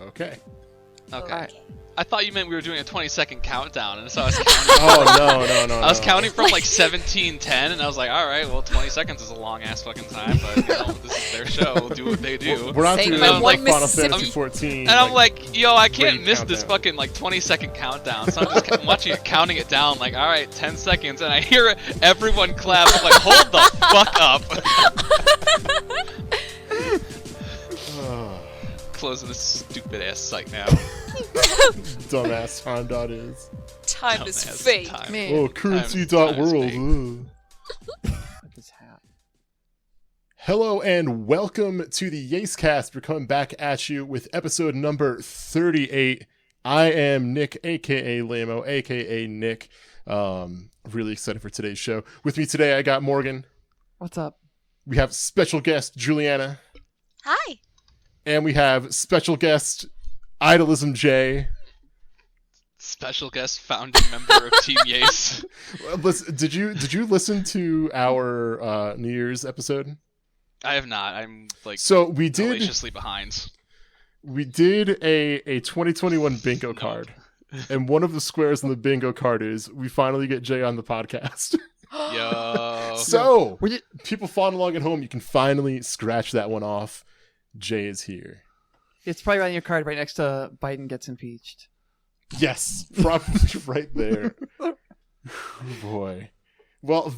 Okay. Okay. Okay. I thought you meant we were doing a 20-second countdown, and so I was counting. Oh, no. I was counting from like 17:10, and I was like, all right, well, 20 seconds is a long ass fucking time, but you know, this is their show. We'll do what they do. We're not Say doing my like one Final Mississippi. Fantasy 14. And I'm like, yo, I can't raid miss this countdown. fucking like 20-second countdown. So I'm just watching it, counting it down, like, all right, 10 seconds, and I hear everyone clap. I'm like, hold the fuck up. Closing this stupid ass site now. Dumbass time dot is. Time is Dumbass fate. time. Man. Oh, currency dot Time is world. fake. This hat. Hello and welcome to the YASEcast. We're coming back at you with episode number 38. I am Nick, aka Lamo, aka Nick. Really excited for today's show. With me today, I got Morgan. What's up? We have special guest Juliana, Hi. and we have special guest Idolism J. Special guest founding member of Team Yase. Listen, did you listen to our New Year's episode? I have not. I'm like So we did hellaciously behind. a 2021 bingo card, and one of the squares on the bingo card is we finally get Jay on the podcast. Yo. So We're just, people following along at home, you can finally scratch that one off. Jay is here. it's probably on your card right next to Biden gets impeached. Yes, probably right there. Oh, boy. Well,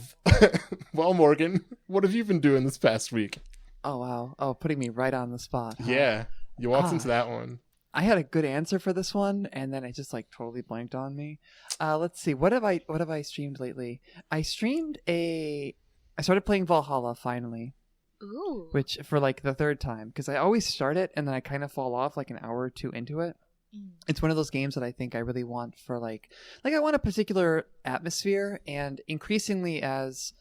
well, Morgan, what have you been doing this past week? Oh, wow. Oh, putting me right on the spot. Huh? Yeah, you walked Ah. into that one. I had a good answer for this one, and then it just like totally blanked on me. Let's see. What have I streamed lately? I started playing Valhalla finally, Ooh. which for like the third time, because I always start it and then I kind of fall off like an hour or two into it. Mm. It's one of those games that I think I really want for like I want a particular atmosphere, and increasingly as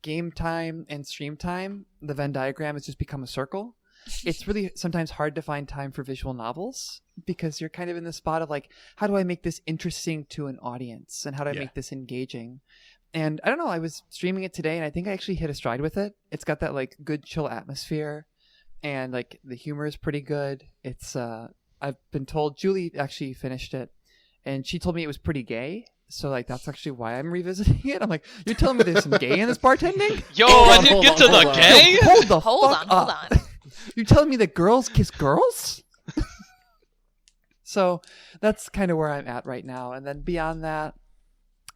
game time and stream time, the Venn diagram has just become a circle. It's really sometimes hard to find time for visual novels because you're kind of in the spot of like, how do I make this interesting to an audience and how do I Yeah. make this engaging? And I don't know, I was streaming it today and I think I actually hit a stride with it. It's got that like good chill atmosphere and like the humor is pretty good. It's I've been told Julie actually finished it and she told me it was pretty gay. So like that's actually why I'm revisiting it. I'm like, you're telling me there's some gay in this bartending? Yo, Hold I on, didn't hold get on, to the hold on. gay? Hold the Hold fuck on, up. hold on. You're telling me that girls kiss girls? So that's kind of where I'm at right now. And then beyond that,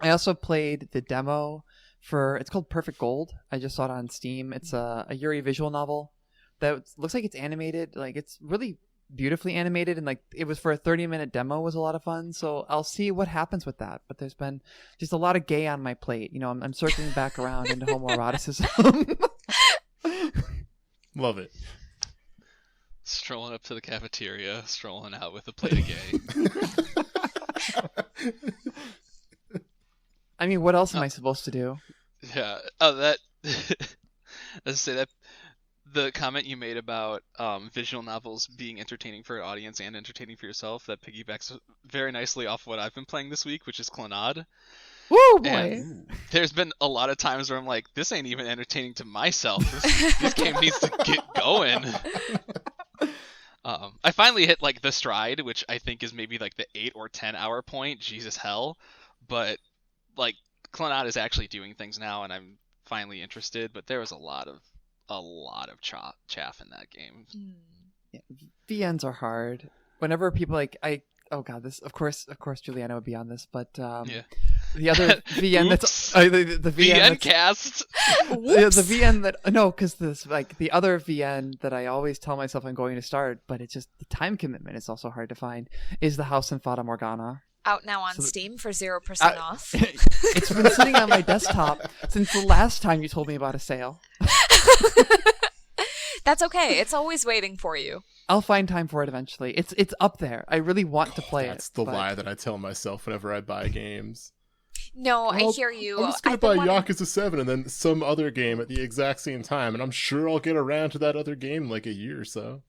I also played the demo for, it's called Perfect Gold. I just saw it on Steam. It's a Yuri visual novel that looks like it's animated. Like it's really beautifully animated, and like it was for a 30-minute demo, was a lot of fun. So I'll see what happens with that. But there's been just a lot of gay on my plate. You know, I'm circling back around into homoeroticism. Love it. Strolling up to the cafeteria, strolling out with a plate of gay. I mean, what else am I supposed to do? Yeah. Oh, that. Let's say that the comment you made about visual novels being entertaining for an audience and entertaining for yourself, that piggybacks very nicely off what I've been playing this week, which is Clannad. Woo, boy! And there's been a lot of times where I'm like, this ain't even entertaining to myself. This game needs to get going. I finally hit like the stride, which I think is maybe like the 8 or 10 hour point. Jesus hell. But like Clannad is actually doing things now, and I'm finally interested. But there was a lot of chaff in that game. Mm. Yeah, VNs are hard. Whenever people like oh god, this of course Juliana would be on this, but Yeah. the other VN Oops. that's the VN VN that's, cast. the VN that no, because this like the other VN that I always tell myself I'm going to start, but it's just the time commitment is also hard to find. Is the House in Fata Morgana? Out now on So the- Steam for 0% off. It's been sitting on my desktop since the last time you told me about a sale. That's okay. It's always waiting for you. I'll find time for it eventually. It's up there. I really want to play That's it. the but- lie that I tell myself whenever I buy games. No, I Well, hear you. I'm just gonna I've been buy wanting- Yakuza 7 and then some other game at the exact same time, and I'm sure I'll get around to that other game in like a year or so.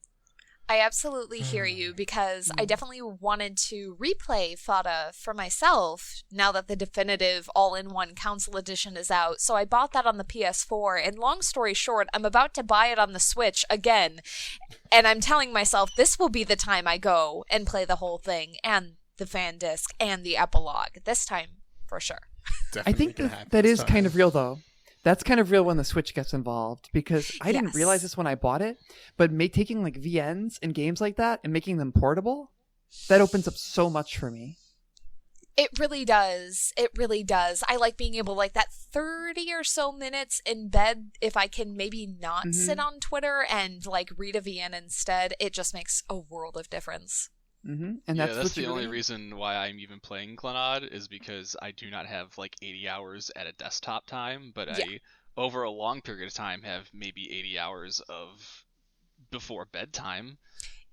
I absolutely hear you, because I definitely wanted to replay Fada for myself now that the definitive all-in-one console edition is out. So I bought that on the PS4, and long story short, I'm about to buy it on the Switch again. And I'm telling myself this will be the time I go and play the whole thing, and the fan disc, and the epilogue. This time, for sure. I think that is kind of real, though. That's kind of real when the Switch gets involved, because I didn't realize this when I bought it, but taking like VNs and games like that and making them portable, that opens up so much for me. It really does. It really does. I like being able, like, that 30 or so minutes in bed, if I can maybe not sit on Twitter and, like, read a VN instead, it just makes a world of difference. And that's the only reason why I'm even playing Clannad, is because I do not have like 80 hours at a desktop time, but I, over a long period of time, have maybe 80 hours of before bedtime.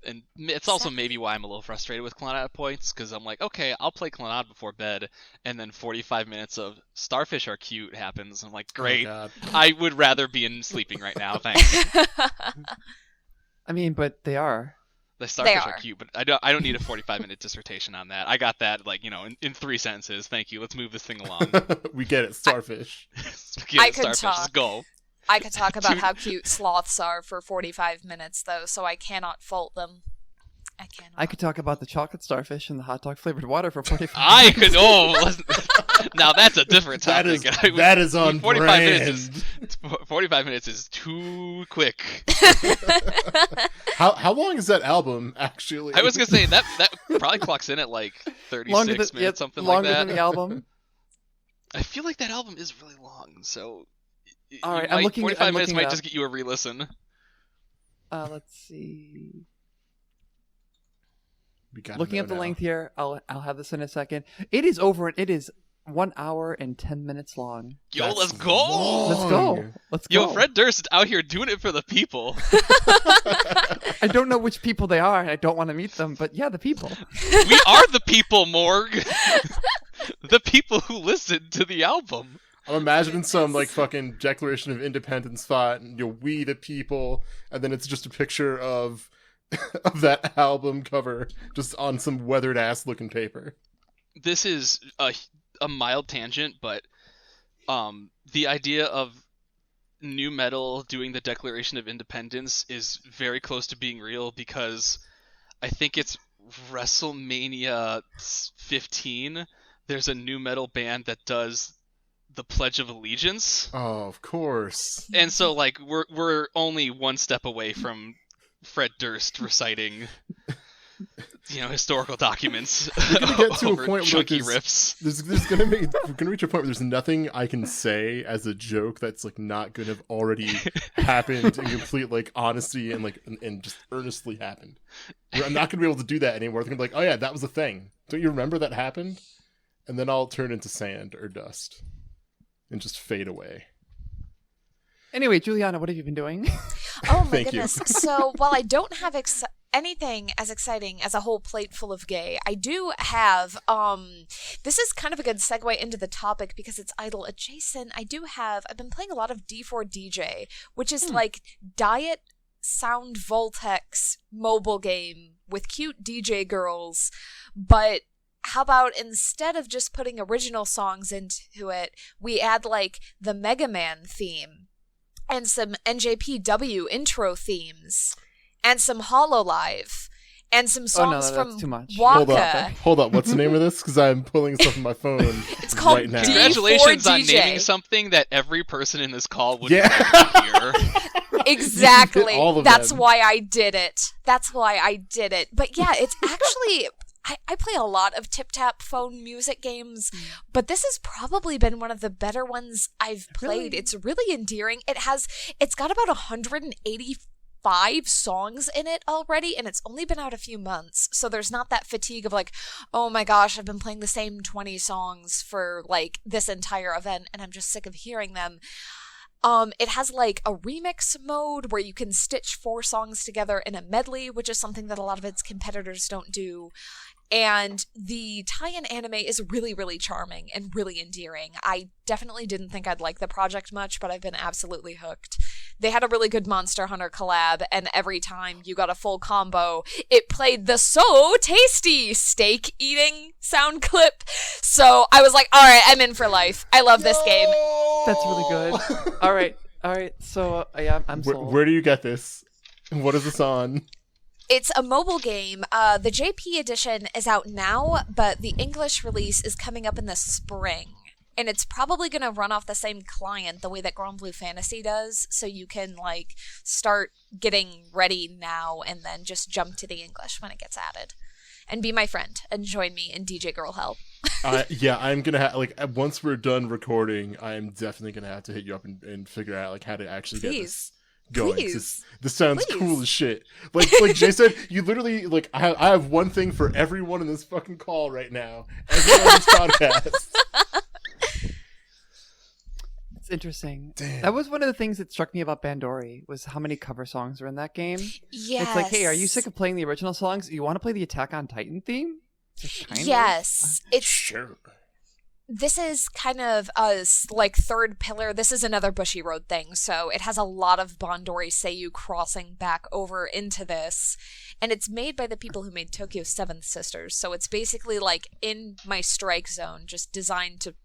And it's also maybe why I'm a little frustrated with Clannad at points, because I'm like, okay, I'll play Clannad before bed, and then 45 minutes of Starfish are cute happens. I'm like, great, I would rather be in sleeping right now, thanks. I mean, but they are. The Starfish are cute, but I don't need a 45-minute dissertation on that. I got that, like, in 3 sentences. Thank you. Let's move this thing along. We get it. Starfish. I could talk. Let's go. I could talk about how cute sloths are for 45 minutes, though, so I cannot fault them. I cannot. I could talk about the chocolate starfish and the hot dog flavored water for 45 minutes. I could. Now that's a different topic. That is on 45 brand. minutes 45 minutes is too quick. How long is that album, actually? I was going to say, that probably clocks in at like 36 minutes, something like that. Longer than the album. I feel like that album is really long, so... All right, 45 minutes might just get you a re-listen. Let's see. Looking at the length here, I'll have this in a second. It is 1 hour and 10 minutes long. Yo, let's go! Let's go! Yo, Fred Durst is out here doing it for the people. I don't know which people they are, and I don't want to meet them, but yeah, the people. We are the people, Morg. The people who listened to the album. I'm imagining some like fucking Declaration of Independence thought, and we the people, and then it's just a picture of that album cover just on some weathered ass looking paper. This is a mild tangent, but the idea of nu metal doing the Declaration of Independence is very close to being real, because I think it's WrestleMania 15. There's a nu metal band that does the Pledge of Allegiance. Oh, of course. And so, like, we're only one step away from Fred Durst reciting, historical documents. We're gonna get to a point chunky where riffs. We're gonna reach a point where there's nothing I can say as a joke that's like not gonna have already happened in complete like honesty and like and just earnestly happened. I'm not gonna be able to do that anymore. They're gonna be like, oh yeah, that was a thing. Don't you remember that happened? And then I'll turn into sand or dust and just fade away. Anyway, Juliana, what have you been doing? Oh my Thank goodness. you. So while I don't have anything as exciting as a whole plate full of gay, I do have, this is kind of a good segue into the topic because it's idol adjacent. I've been playing a lot of D4DJ, which is like Diet Sound Voltex mobile game with cute DJ girls, but how about instead of just putting original songs into it, we add like the Mega Man theme and some NJPW intro themes and some Hololive and some songs from too much. Waka. Hold up. What's the name of this? Because I'm pulling stuff on my phone. It's called right now. Congratulations on D4DJ. naming something that every person in this call would Yeah. like to hear. Exactly. All of That's them. why I did it. But yeah, it's actually... I play a lot of tip-tap phone music games, but this has probably been one of the better ones I've played. Really? It's really endearing. It's got about 185 songs in it already, and it's only been out a few months, so there's not that fatigue of like, oh my gosh, I've been playing the same 20 songs for like this entire event, and I'm just sick of hearing them. It has like a remix mode where you can stitch 4 songs together in a medley, which is something that a lot of its competitors don't do. And the tie-in anime is really, really charming and really endearing. I definitely didn't think I'd like the project much, but I've been absolutely hooked. They had a really good Monster Hunter collab, and every time you got a full combo, it played the So Tasty steak eating sound clip. So I was like, all right, I'm in for life. I love this game. That's really good. All right. So yeah, I'm sold. Where do you get this? What is this on? It's a mobile game. The JP edition is out now, but the English release is coming up in the spring. And it's probably going to run off the same client the way that Grand Blue Fantasy does, so you can, like, start getting ready now and then just jump to the English when it gets added. And be my friend and join me in DJ Girl Hell. Yeah, I'm going to have, like, once we're done recording, I'm definitely going to have to hit you up and figure out, like, how to actually get this going. Please. This sounds cool as shit. Like Jay said, you literally, like, I have one thing for everyone in this fucking call right now. Everyone on this podcast. Interesting. Damn. That was one of the things that struck me about Bandori was how many cover songs are in that game. Yes. It's like, hey, are you sick of playing the original songs? You want to play the Attack on Titan theme? Yes. It's Sure. This is kind of a like third pillar. This is another Bushiroad thing, so it has a lot of Bandori Seiyu crossing back over into this, and it's made by the people who made Tokyo Seventh Sisters. So it's basically like in my strike zone, just designed to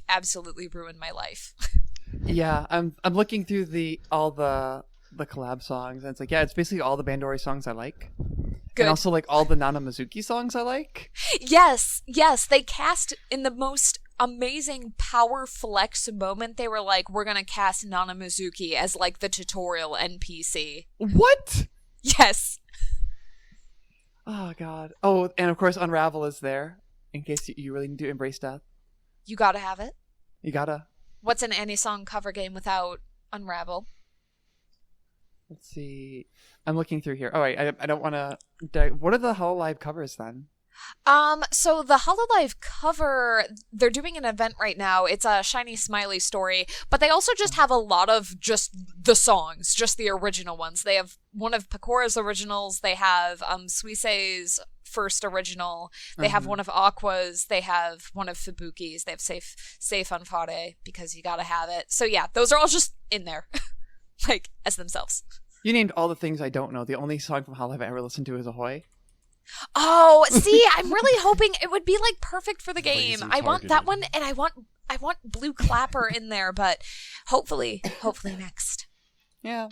absolutely ruin my life. Yeah, I'm looking through all the collab songs, and it's like, yeah, it's basically all the Bandori songs I like. Good. And also like all the Nana Mizuki songs I like. Yes, they cast in the most amazing power flex moment. They were like, we're gonna cast Nana Mizuki as like the tutorial NPC. What? Yes. Oh god. Oh, and of course Unravel is there in case you really need to embrace death. You gotta have it. You gotta. What's an Any-song cover game without Unravel? Let's see. I'm looking through here. Oh wait, I don't want to. What are the Hololive covers then? So the Hololive cover, they're doing an event right now. It's a Shiny Smiley story, but they also just have a lot of just the songs, just the original ones. They have one of Pecora's originals. They have Suisei's first original. They have one of Aqua's. They have one of Fubuki's. They have Safe Fanfare because you gotta have it. So yeah, those are all just in there, like as themselves. You named all the things I don't know. The only song from Hololive I ever listened to is Ahoy. Oh, see, I'm really hoping it would be like perfect for the game. Lazy I want that targeting. one, and I want Blue Clapper in there, but hopefully next. Yeah.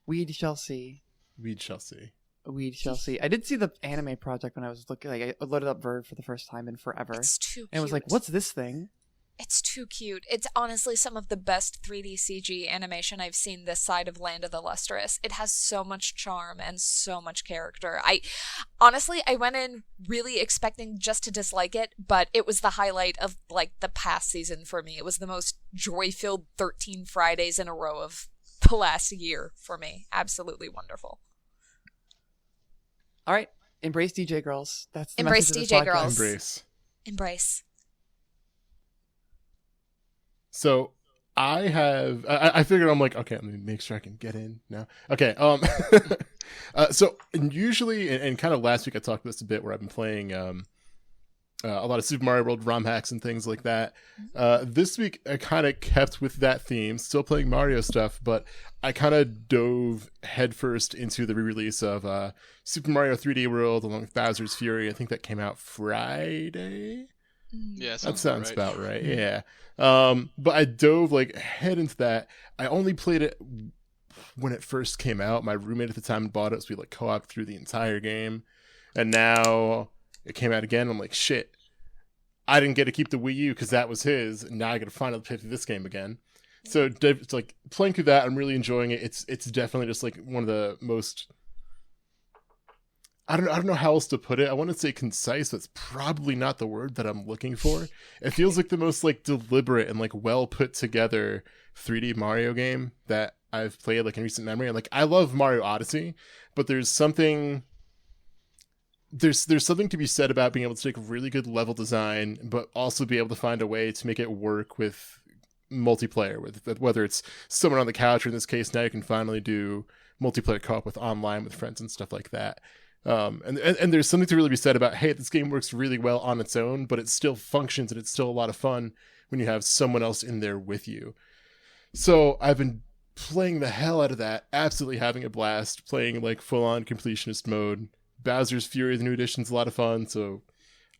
We shall see. We shall see. We shall see. I did see the anime project when I was looking. Like, I loaded up Verve for the first time in forever, It's too cute. and was like, "What's this thing?" It's too cute. It's honestly some of the best 3D CG animation I've seen this side of Land of the Lustrous. It has so much charm and so much character. I went in really expecting just to dislike it, but it was the highlight of like the past season for me. It was the most joy-filled 13 Fridays in a row of the last year for me. Absolutely wonderful. All right, embrace DJ girls. That's the Embrace message of this DJ podcast. girls. Embrace. Embrace. So I figured, I'm like, okay, let me make sure I can get in now. Okay. So usually, and kind of last week I talked about this a bit where I've been playing a lot of Super Mario World ROM hacks and things like that. This week I kind of kept with that theme, still playing Mario stuff, but I kind of dove headfirst into the re-release of Super Mario 3D World along with Bowser's Fury. I think that came out Friday. Yeah, That sounds about right. Yeah. But I dove like head into that. I only played it when it first came out. My roommate at the time bought it, so we like co-op through the entire game. And now it came out again. I'm like, shit. I didn't get to keep the Wii U because that was his. And now I got to finally play through this game again. So it's like playing through that. I'm really enjoying it. It's definitely just like one of the most. I don't know how else to put it. I want to say concise. That's probably not the word that I'm looking for. It feels like the most like deliberate and like well put together 3D Mario game that I've played like in recent memory. And like I love Mario Odyssey, but there's something to be said about being able to take really good level design, but also be able to find a way to make it work with multiplayer, with whether it's someone on the couch or in this case now you can finally do multiplayer co-op with online with friends and stuff like that. And there's something to really be said about, hey, this game works really well on its own, but it still functions and it's still a lot of fun when you have someone else in there with you. So I've been playing the hell out of that, absolutely having a blast, playing like full-on completionist mode. Bowser's Fury, the new edition's a lot of fun, so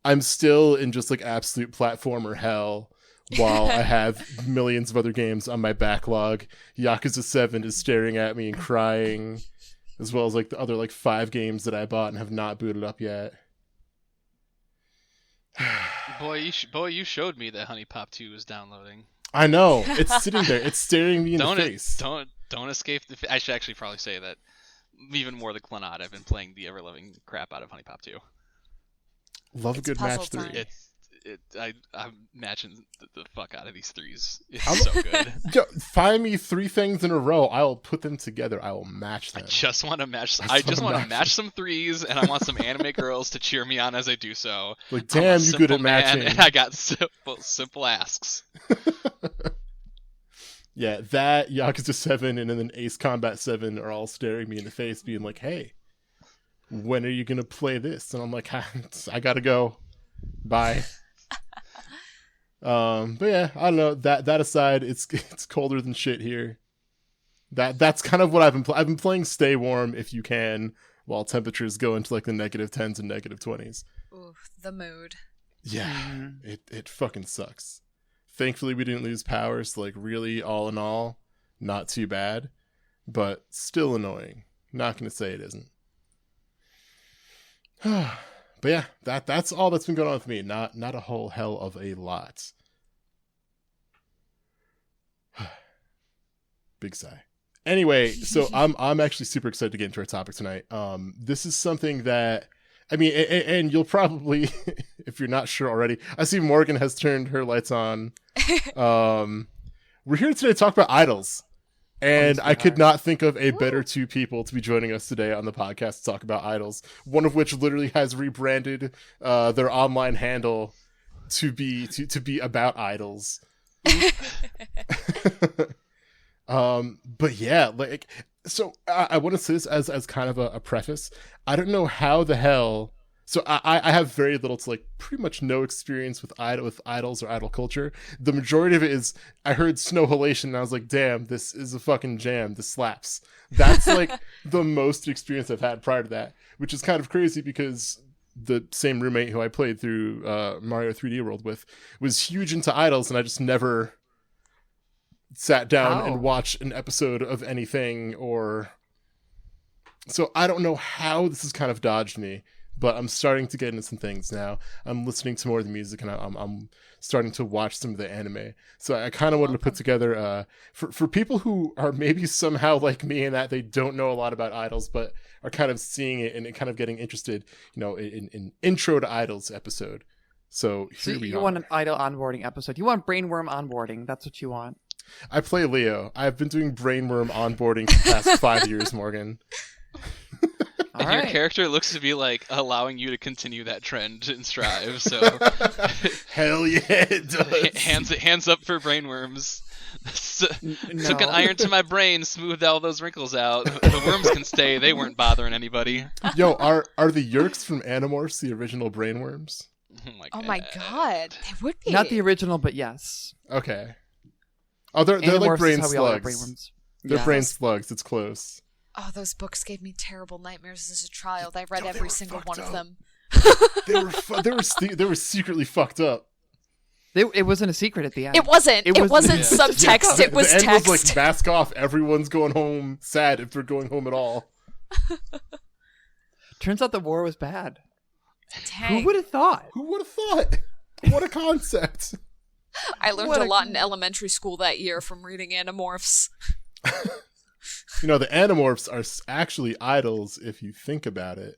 I'm still in just like absolute platformer hell while I have millions of other games on my backlog. Yakuza 7 is staring at me and crying, as well as like the other like 5 games that I bought and have not booted up yet. Boy, you showed me that Honey Pop 2 was downloading. I know, it's sitting there, it's staring me in the face. Don't escape I should actually probably say that even more than Clannad, I've been playing the ever-loving crap out of Honey Pop 2. Love It's a good puzzle match 3. time. I'm matching the fuck out of these threes. It's so good. Yo, find me 3 things in a row. I will put them together. I will match them. I just want to match some threes, and I want some anime girls to cheer me on as I do so. Like, damn, you good at Man, matching. and I got simple asks. Yeah, that, Yakuza 7, and then Ace Combat 7 are all staring me in the face, being like, hey, when are you going to play this? And I'm like, I gotta go. Bye. But yeah, I don't know. That aside, it's colder than shit here. That's kind of what I've been playing Stay Warm if you can, while temperatures go into like the -10s and -20s. Ooh, the mood. Yeah, it fucking sucks. Thankfully, we didn't lose power, so like really, all in all, not too bad, but still annoying. Not gonna say it isn't. But yeah, that's all that's been going on with me. Not a whole hell of a lot. Big sigh. Anyway, so I'm actually super excited to get into our topic tonight. This is something that, I mean, and you'll probably, if you're not sure already, I see Morgan has turned her lights on. We're here today to talk about idols. And I could not think of a better 2 people to be joining us today on the podcast to talk about idols. One of which literally has rebranded their online handle to be about idols. But yeah, like, so I want to say this as kind of a preface. I don't know how the hell. So I have very little to like pretty much no experience with idols or idol culture. The majority of it is I heard Snow Halation and I was like, damn, this is a fucking jam. This slaps. That's like the most experience I've had prior to that, which is kind of crazy because the same roommate who I played through Mario 3D World with was huge into idols, and I just never sat down and watched an episode of anything. Or so I don't know how this has kind of dodged me. But I'm starting to get into some things now. I'm listening to more of the music, and I'm starting to watch some of the anime. So I kind of wanted to put together, for people who are maybe somehow like me in that they don't know a lot about idols, but are kind of seeing it and kind of getting interested, in intro to idols episode. So here we are. You want an idol onboarding episode. You want brainworm onboarding. That's what you want. I play Leo. I've been doing brainworm onboarding for the past 5 years, Morgan. And your character looks to be like allowing you to continue that trend in Strive, so hell yeah, it does. Hands up for brainworms. Took an iron to my brain, smoothed all those wrinkles out. The worms can stay. They weren't bothering anybody. Yo, are the Yerks from Animorphs the original brainworms? Oh my god, they would be. Not the original, but yes. Okay. Oh, they're like brain slugs. They're brain slugs. It's close. Oh, those books gave me terrible nightmares as a child. I read every single one of them. They were secretly fucked up. It wasn't a secret at the end. It wasn't subtext. It was the end text. was like, mask off. Everyone's going home sad if they're going home at all. Turns out the war was bad. Dang. Who would have thought? What a concept. I learned a lot in elementary school that year from reading Animorphs. The Animorphs are actually idols if you think about it.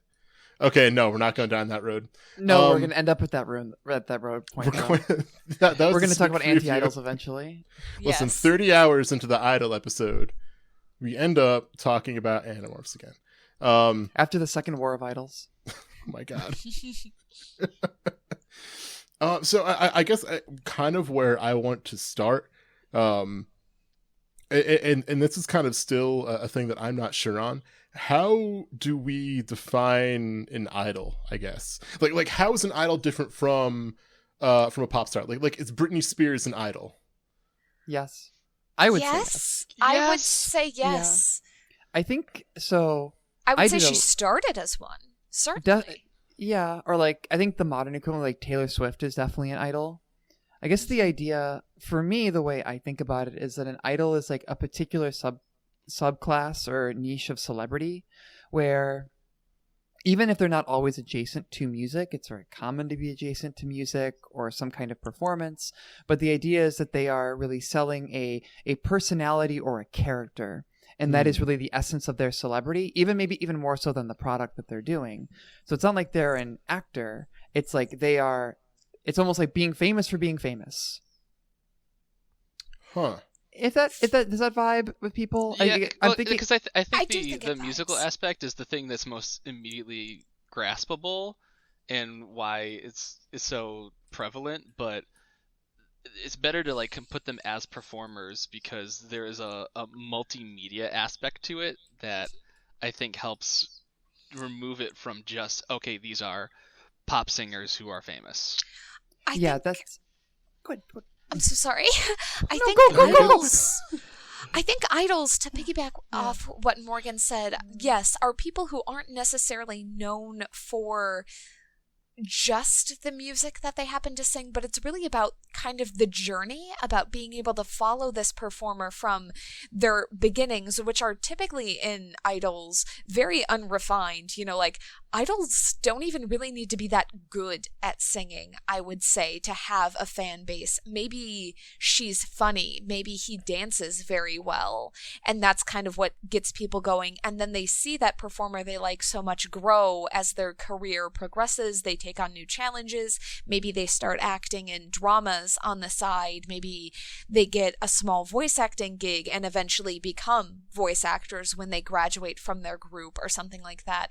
Okay, no, we're not going down that road. No, we're going to end up at that road point. We're going to talk about anti-idols eventually. Listen, 30 hours into the idol episode, we end up talking about Animorphs again. After the second war of idols. Oh my god. So I guess kind of where I want to start, and this is kind of still a thing that I'm not sure on. how do we define an idol, I guess? Like how is an idol different from a pop star? Like is Britney Spears an idol? Yes. I would say yes. Yes. I would say yes. I think so. I would I say did she a- started as one. Certainly. Yeah, or like I think the modern equivalent, like Taylor Swift, is definitely an idol. I guess the idea for me, the way I think about it, is that an idol is like a particular subclass or niche of celebrity, where even if they're not always adjacent to music, it's very common to be adjacent to music or some kind of performance. But the idea is that they are really selling a personality or a character. And that is really the essence of their celebrity, maybe even more so than the product that they're doing. So it's not like they're an actor. It's like it's almost like being famous for being famous. Huh. If that does that vibe with people? Yeah, I'm thinking, because I think do think the it musical vibes. aspect is the thing that's most immediately graspable, and why it's so prevalent. But it's better to like put them as performers, because there is a multimedia aspect to it that I think helps remove it from just, okay, these are pop singers who are famous. I yeah, think, that's good. I'm so sorry. I No, think go. idols. I think idols, to piggyback off what Morgan said, yes, are people who aren't necessarily known for just the music that they happen to sing, but it's really about kind of the journey, about being able to follow this performer from their beginnings, which are typically in idols very unrefined. Like idols don't even really need to be that good at singing, I would say, to have a fan base. Maybe she's funny, maybe he dances very well, and that's kind of what gets people going. And then they see that performer they like so much grow as their career progresses. They take on new challenges. Maybe they start acting in dramas on the side. Maybe they get a small voice acting gig and eventually become voice actors when they graduate from their group or something like that.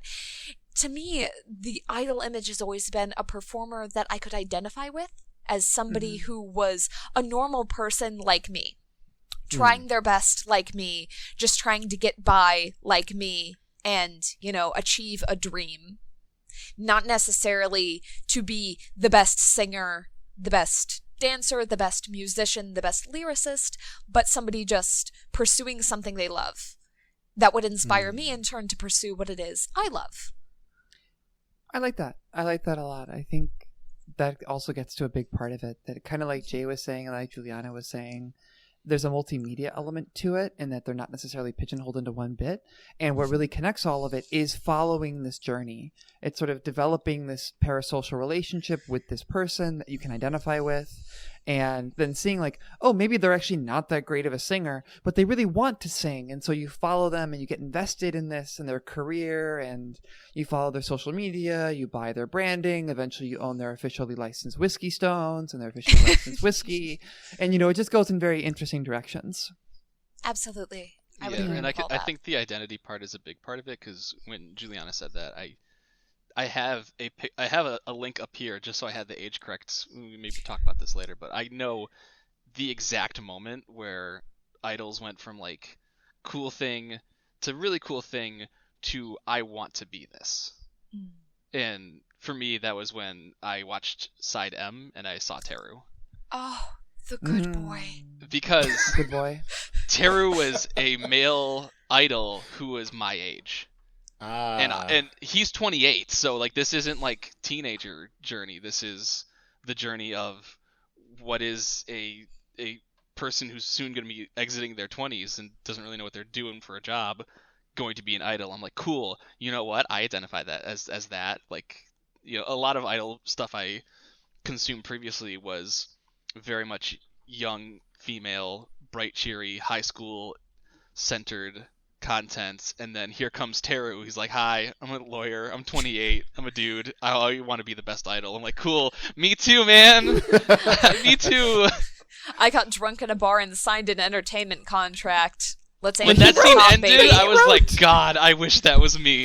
To me, the idol image has always been a performer that I could identify with as somebody who was a normal person like me, trying their best like me, just trying to get by like me and, achieve a dream. Not necessarily to be the best singer, the best dancer, the best musician, the best lyricist, but somebody just pursuing something they love that would inspire me in turn to pursue what it is I love. I like that. I like that a lot. I think that also gets to a big part of it, that kind of like Jay was saying and like Juliana was saying, there's a multimedia element to it, and that they're not necessarily pigeonholed into one bit. And what really connects all of it is following this journey. It's sort of developing this parasocial relationship with this person that you can identify with, and then seeing like, oh, maybe they're actually not that great of a singer, but they really want to sing. And so you follow them and you get invested in this and their career, and you follow their social media, you buy their branding, eventually you own their officially licensed whiskey stones and their officially licensed whiskey. And, it just goes in very interesting directions. Absolutely. I would Yeah, agree and with all I that. think the identity part is a big part of it, because when Juliana said that, I have a link up here just so I had the age correct. We maybe talk about this later, but I know the exact moment where idols went from like cool thing to really cool thing to I want to be this. And for me, that was when I watched Side M and I saw Teru. Oh, the good boy. Because Good boy. Teru was a male idol who was my age. Ah. And he's 28, so like this isn't like teenager journey. This is the journey of what is a person who's soon going to be exiting their 20s and doesn't really know what they're doing for a job, going to be an idol. I'm like, cool. You know what? I identify that as that. Like, a lot of idol stuff I consumed previously was very much young, female, bright, cheery, high school centered content, and then here comes Teru. He's like, hi, I'm a lawyer, I'm 28, I'm a dude, I want to be the best idol. I'm like, cool, me too, man. Me too. I got drunk in a bar and signed an entertainment contract. Let's aim When for that the scene top, ended, baby. I was like, God, I wish that was me.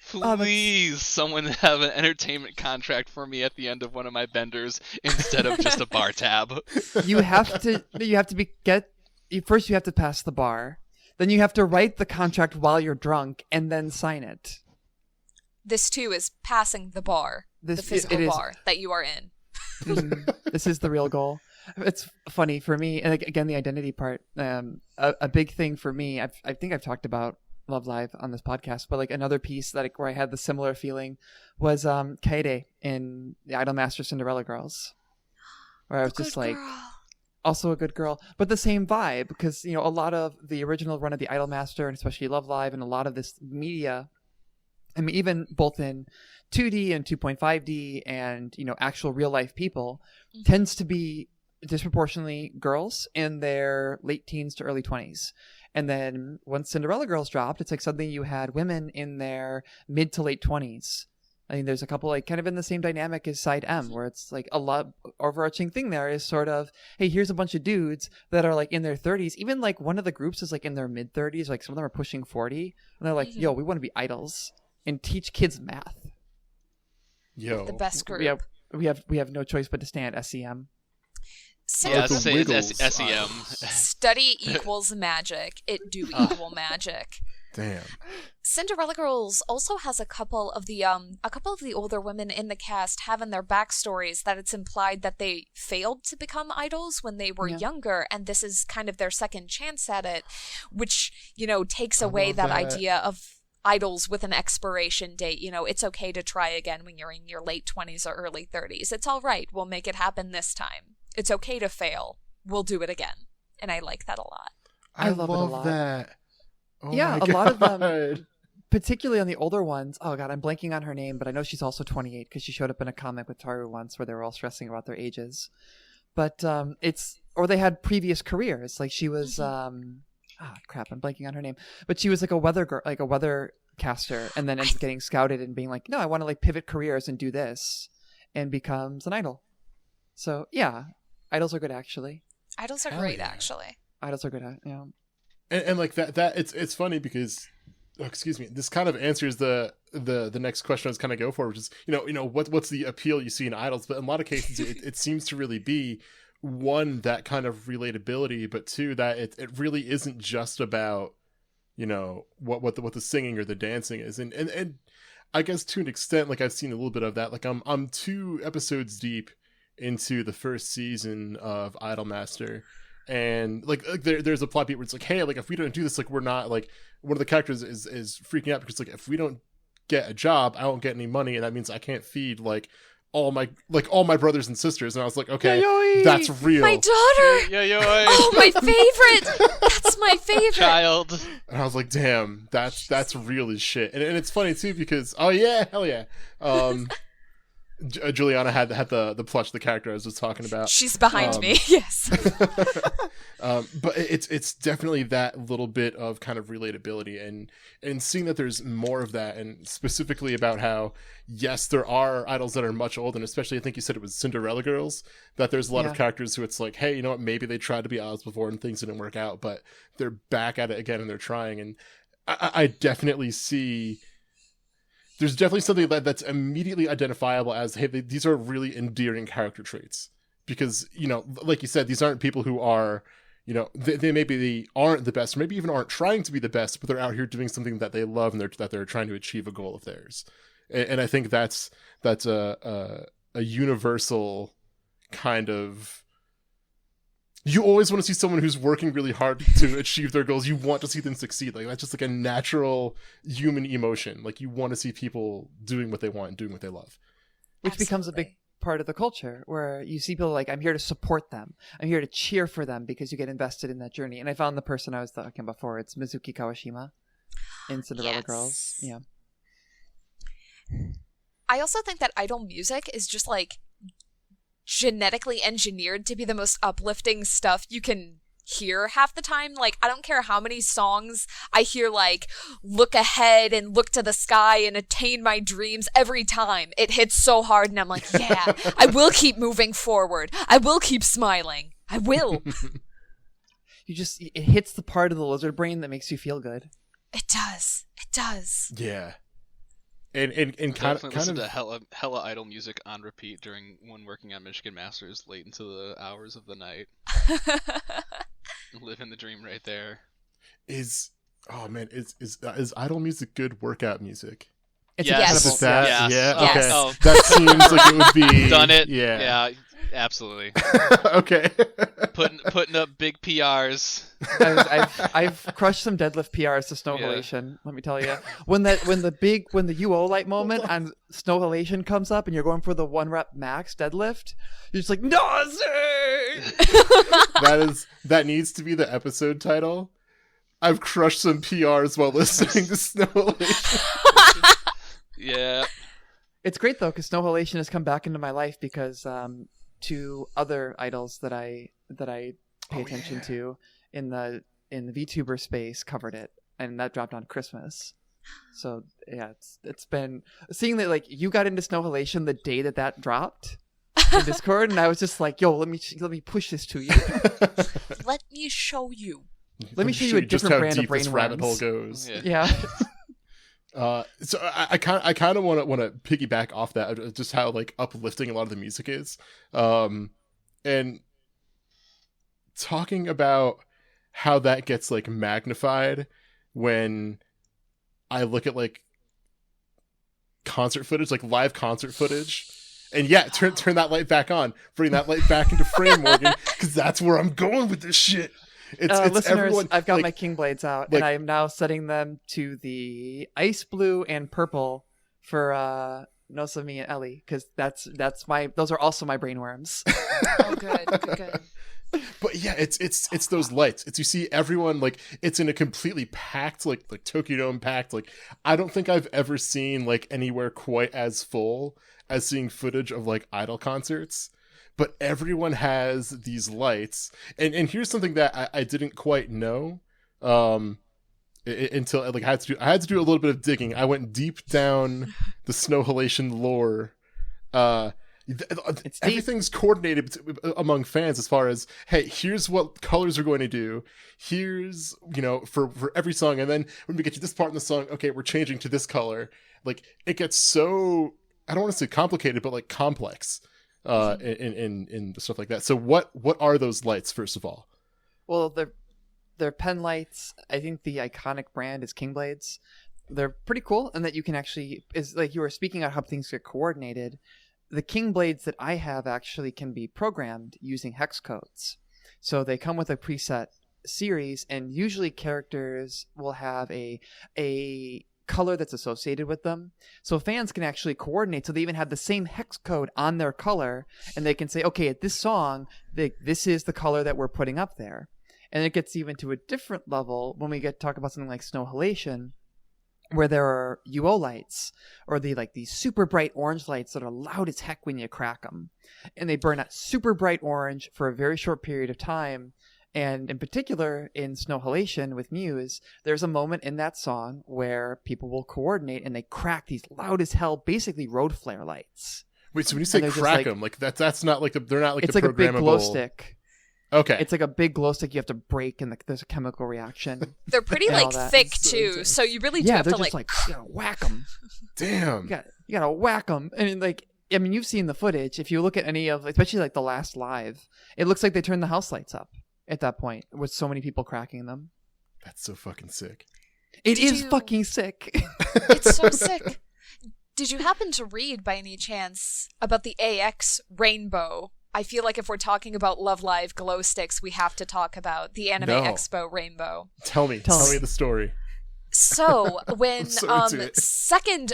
Please, someone have an entertainment contract for me at the end of one of my benders instead of just a bar tab. You have to pass the bar. then you have to write the contract while you're drunk and then sign it. This too is passing the bar, the physical bar that you are in. This is the real goal. It's funny for me, and again, the identity part. A big thing for me. I think I've talked about Love Live on this podcast, but like another piece that where I had the similar feeling was Kaede in the Idolmaster Cinderella Girls, where I was just like, also a good girl, but the same vibe, because a lot of the original run of the Idolmaster, and especially Love Live, and a lot of this media, I mean, even both in 2D and 2.5D and actual real life people, tends to be disproportionately girls in their late teens to early 20s. And then once Cinderella Girls dropped, it's like suddenly you had women in their mid to late 20s. I mean, there's a couple like kind of in the same dynamic as Side M, where it's like a lot overarching thing there is sort of, hey, here's a bunch of dudes that are like in their 30s. Even like one of the groups is like in their mid 30s, like some of them are pushing 40, and they're like, yo, we want to be idols and teach kids math. Yo, the best group. We have no choice but to stand SEM. Yeah, say it's SEM. Study equals magic. It do equal magic. Damn. Cinderella Girls also has a couple of the older women in the cast have in their backstories that it's implied that they failed to become idols when they were younger, and this is kind of their second chance at it, which takes away that idea of idols with an expiration date. It's okay to try again when you're in your late 20s or early 30s. It's all right. We'll make it happen this time. It's okay to fail. We'll do it again. And I like that a lot. I love it a lot. That. Oh yeah, my a lot of them, God. particularly on the older ones. Oh God, I'm blanking on her name, but I know she's also 28 because she showed up in a comic with Taru once where they were all stressing about their ages. But or they had previous careers. Like she was, crap, I'm blanking on her name. But she was like a weather girl, like a weather caster, and then ends up getting scouted and being like, no, I want to like pivot careers and do this, and becomes an idol. So yeah, idols are good actually. Idols are great, actually. Idols are good, yeah. And like that it's funny because, excuse me, this kind of answers the next question I was kind of go for, which is what's the appeal you see in idols, but in a lot of cases it seems to really be one, that kind of relatability, but two, that it really isn't just about what the singing or the dancing is, and I guess to an extent, like I've seen a little bit of that. Like I'm 2 episodes deep into the first season of Idolmaster. And like there's a plot beat where it's like, hey, like if we don't do this, like we're not, like one of the characters is freaking out because like if we don't get a job, I won't get any money, and that means I can't feed like all my brothers and sisters. And I was like, okay, Yay-yoy! That's real. My daughter. Oh, my favorite. That's my favorite child. And I was like, damn, that's real as shit. And it's funny too because hell yeah. Juliana had the plush, the character I was just talking about. She's behind me. Yes. But it's definitely that little bit of kind of relatability, and seeing that there's more of that, and specifically about how, yes, there are idols that are much older, and especially I think you said it was Cinderella Girls, that there's a lot of characters who it's like, hey, you know what, maybe they tried to be idols before and things didn't work out, but they're back at it again and they're trying. And I definitely see there's definitely something that's immediately identifiable as, hey, these are really endearing character traits. Because, like you said, these aren't people who are, they maybe aren't the best, or maybe even aren't trying to be the best, but they're out here doing something that they love and that they're trying to achieve a goal of theirs. And I think that's a universal kind of... You always want to see someone who's working really hard to achieve their goals. You want to see them succeed. Like that's just like a natural human emotion. Like you want to see people doing what they want and doing what they love. Which becomes a big part of the culture where you see people like, I'm here to support them. I'm here to cheer for them, because you get invested in that journey. And I found the person I was talking about before. It's Mizuki Kawashima in Cinderella Girls. Yeah. I also think that idol music is just like genetically engineered to be the most uplifting stuff you can hear half the time. Like, I don't care how many songs I hear, like, look ahead and look to the sky and attain my dreams. Every time it hits so hard, and I'm like, yeah, I will keep moving forward. I will keep smiling. I will. It hits the part of the lizard brain that makes you feel good. It does. It does. Yeah. And kind of listen to hella idol music on repeat when working on Michigan Masters late into the hours of the night. Living the dream right there. is idol music good workout music? It's Yes. Is incredible. that, Yes. yeah, Yes. okay. Oh. That seems like it would be Done it. Yeah. Yeah, absolutely. Okay. Putting up big PRs. I've crushed some deadlift PRs to Snow Yeah. Halation. Let me tell you, when the UO light moment on Snow Halation comes up and you're going for the 1 rep max deadlift, you're just like Nazi. That needs to be the episode title. I've crushed some PRs while listening to Snow Halation. Yeah. It's great though, because Snow Halation has come back into my life because two other idols that I pay attention to in the VTuber space covered it, and that dropped on Christmas. So yeah, it's been seeing that like you got into Snow Halation the day that dropped in Discord, and I was just like, yo, let me push this to you. Let me show you. Let me show you a just different how brand deep of brainworms. this rabbit hole goes. Yeah. Yeah. So I kind of want to piggyback off that, just how like uplifting a lot of the music is, and talking about how that gets like magnified when I look at like concert footage, like live concert footage. And yeah, turn that light back on, bring that light back into frame, Morgan, because that's where I'm going with this shit. It's Listeners, everyone. I've got like, my King Blades out, like- and I am now setting them to the ice blue and purple for Nosami and Ellie, because those are also my brainworms. Oh, good. But yeah, it's those lights. It's you see everyone like it's in a completely packed like Tokyo Dome packed. Like I don't think I've ever seen like anywhere quite as full as seeing footage of like idol concerts. But everyone has these lights, and here's something that I didn't quite know until like I had to do a little bit of digging. I went deep down the Snow Halation lore. Everything's coordinated among fans as far as, hey, here's what colors we're going to do. Here's, for every song. And then when we get to this part in the song, okay, we're changing to this color. Like it gets so, I don't want to say complicated, but like complex in stuff like that. So what are those lights, first of all? Well, they're pen lights. I think the iconic brand is King Blades. They're pretty cool, and that you can actually, is like you were speaking about how things get coordinated. The King Blades that I have actually can be programmed using hex codes. So they come with a preset series, and usually characters will have a color that's associated with them. So fans can actually coordinate. So they even have the same hex code on their color, and they can say, okay, at this song, this is the color that we're putting up there. And it gets even to a different level when we get to talk about something like Snow Halation, where there are UO lights, or these super bright orange lights that are loud as heck when you crack them. And they burn out super bright orange for a very short period of time. And in particular, in Snow Halation with Muse, there's a moment in that song where people will coordinate and they crack these loud as hell, basically road flare lights. Wait, so when you say crack them, like that's not like they're not like it's the like a big programmable glow stick. Okay. It's like a big glow stick you have to break, and there's a chemical reaction. They're pretty And all like that. thick too, so you really do Yeah, have they're to just like you gotta whack them. Damn. You gotta whack them. And you've seen the footage. If you look at any of, especially like the last live, it looks like they turned the house lights up at that point with so many people cracking them. That's so fucking sick. It is fucking sick. It's so sick. Did you happen to read by any chance about the AX Rainbow? I feel like if we're talking about Love Live glow sticks, we have to talk about the Anime No. Expo Rainbow. Tell me the story. So when so into it. second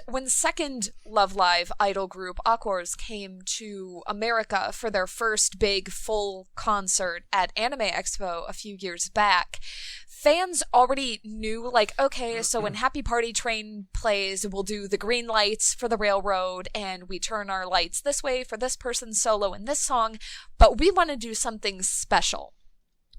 Love Live idol group Aquars came to America for their first big full concert at Anime Expo a few years back, fans already knew, like, okay, so when Happy Party Train plays, we'll do the green lights for the railroad, and we turn our lights this way for this person's solo in this song, but we want to do something special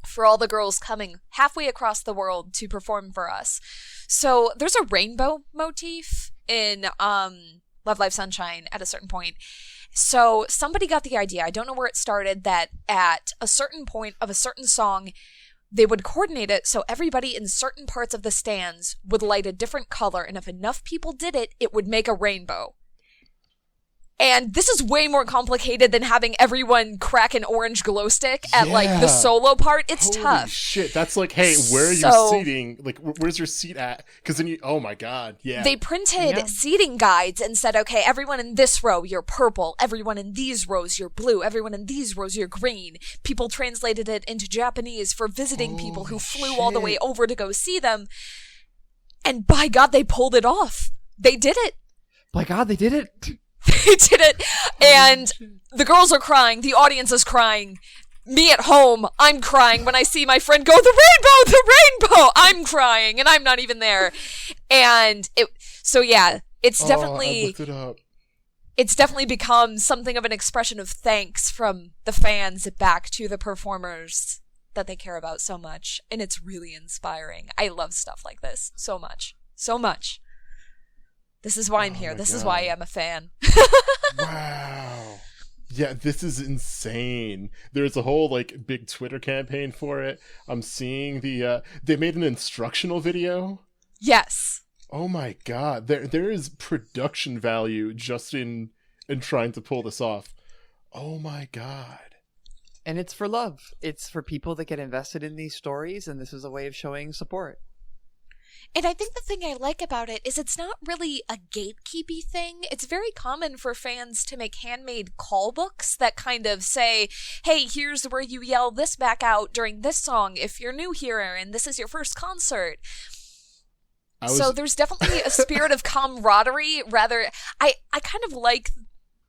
for all the girls coming halfway across the world to perform for us. So there's a rainbow motif in Love Live Sunshine at a certain point. So somebody got the idea, I don't know where it started, that at a certain point of a certain song, they would coordinate it so everybody in certain parts of the stands would light a different color, and if enough people did it, it would make a rainbow. And this is way more complicated than having everyone crack an orange glow stick at like the solo part. It's Holy tough. Shit, that's like, hey, where are you seating? Like, where's your seat at? Because then oh my god, yeah. They printed seating guides and said, okay, everyone in this row, you're purple. Everyone in these rows, you're blue. Everyone in these rows, you're green. People translated it into Japanese for visiting people who flew all the way over to go see them. And by God, they pulled it off. They did it. By God, they did it. They did it. And the girls are crying. The audience is crying. Me at home, I'm crying when I see my friend go, the rainbow! I'm crying, and I'm not even there. And it's definitely... I looked it up. It's definitely become something of an expression of thanks from the fans back to the performers that they care about so much. And it's really inspiring. I love stuff like this so much. So much. This is why I'm here. This is why I am a fan. Wow. Yeah, this is insane. There's a whole like big Twitter campaign for it. I'm seeing they made an instructional video. Yes. Oh my god. There is production value just in trying to pull this off. Oh my god. And it's for love. It's for people that get invested in these stories, and this is a way of showing support. And I think the thing I like about it is it's not really a gatekeepy thing. It's very common for fans to make handmade call books that kind of say, hey, here's where you yell this back out during this song if you're new here and this is your first concert. So there's definitely a spirit of camaraderie. I kind of like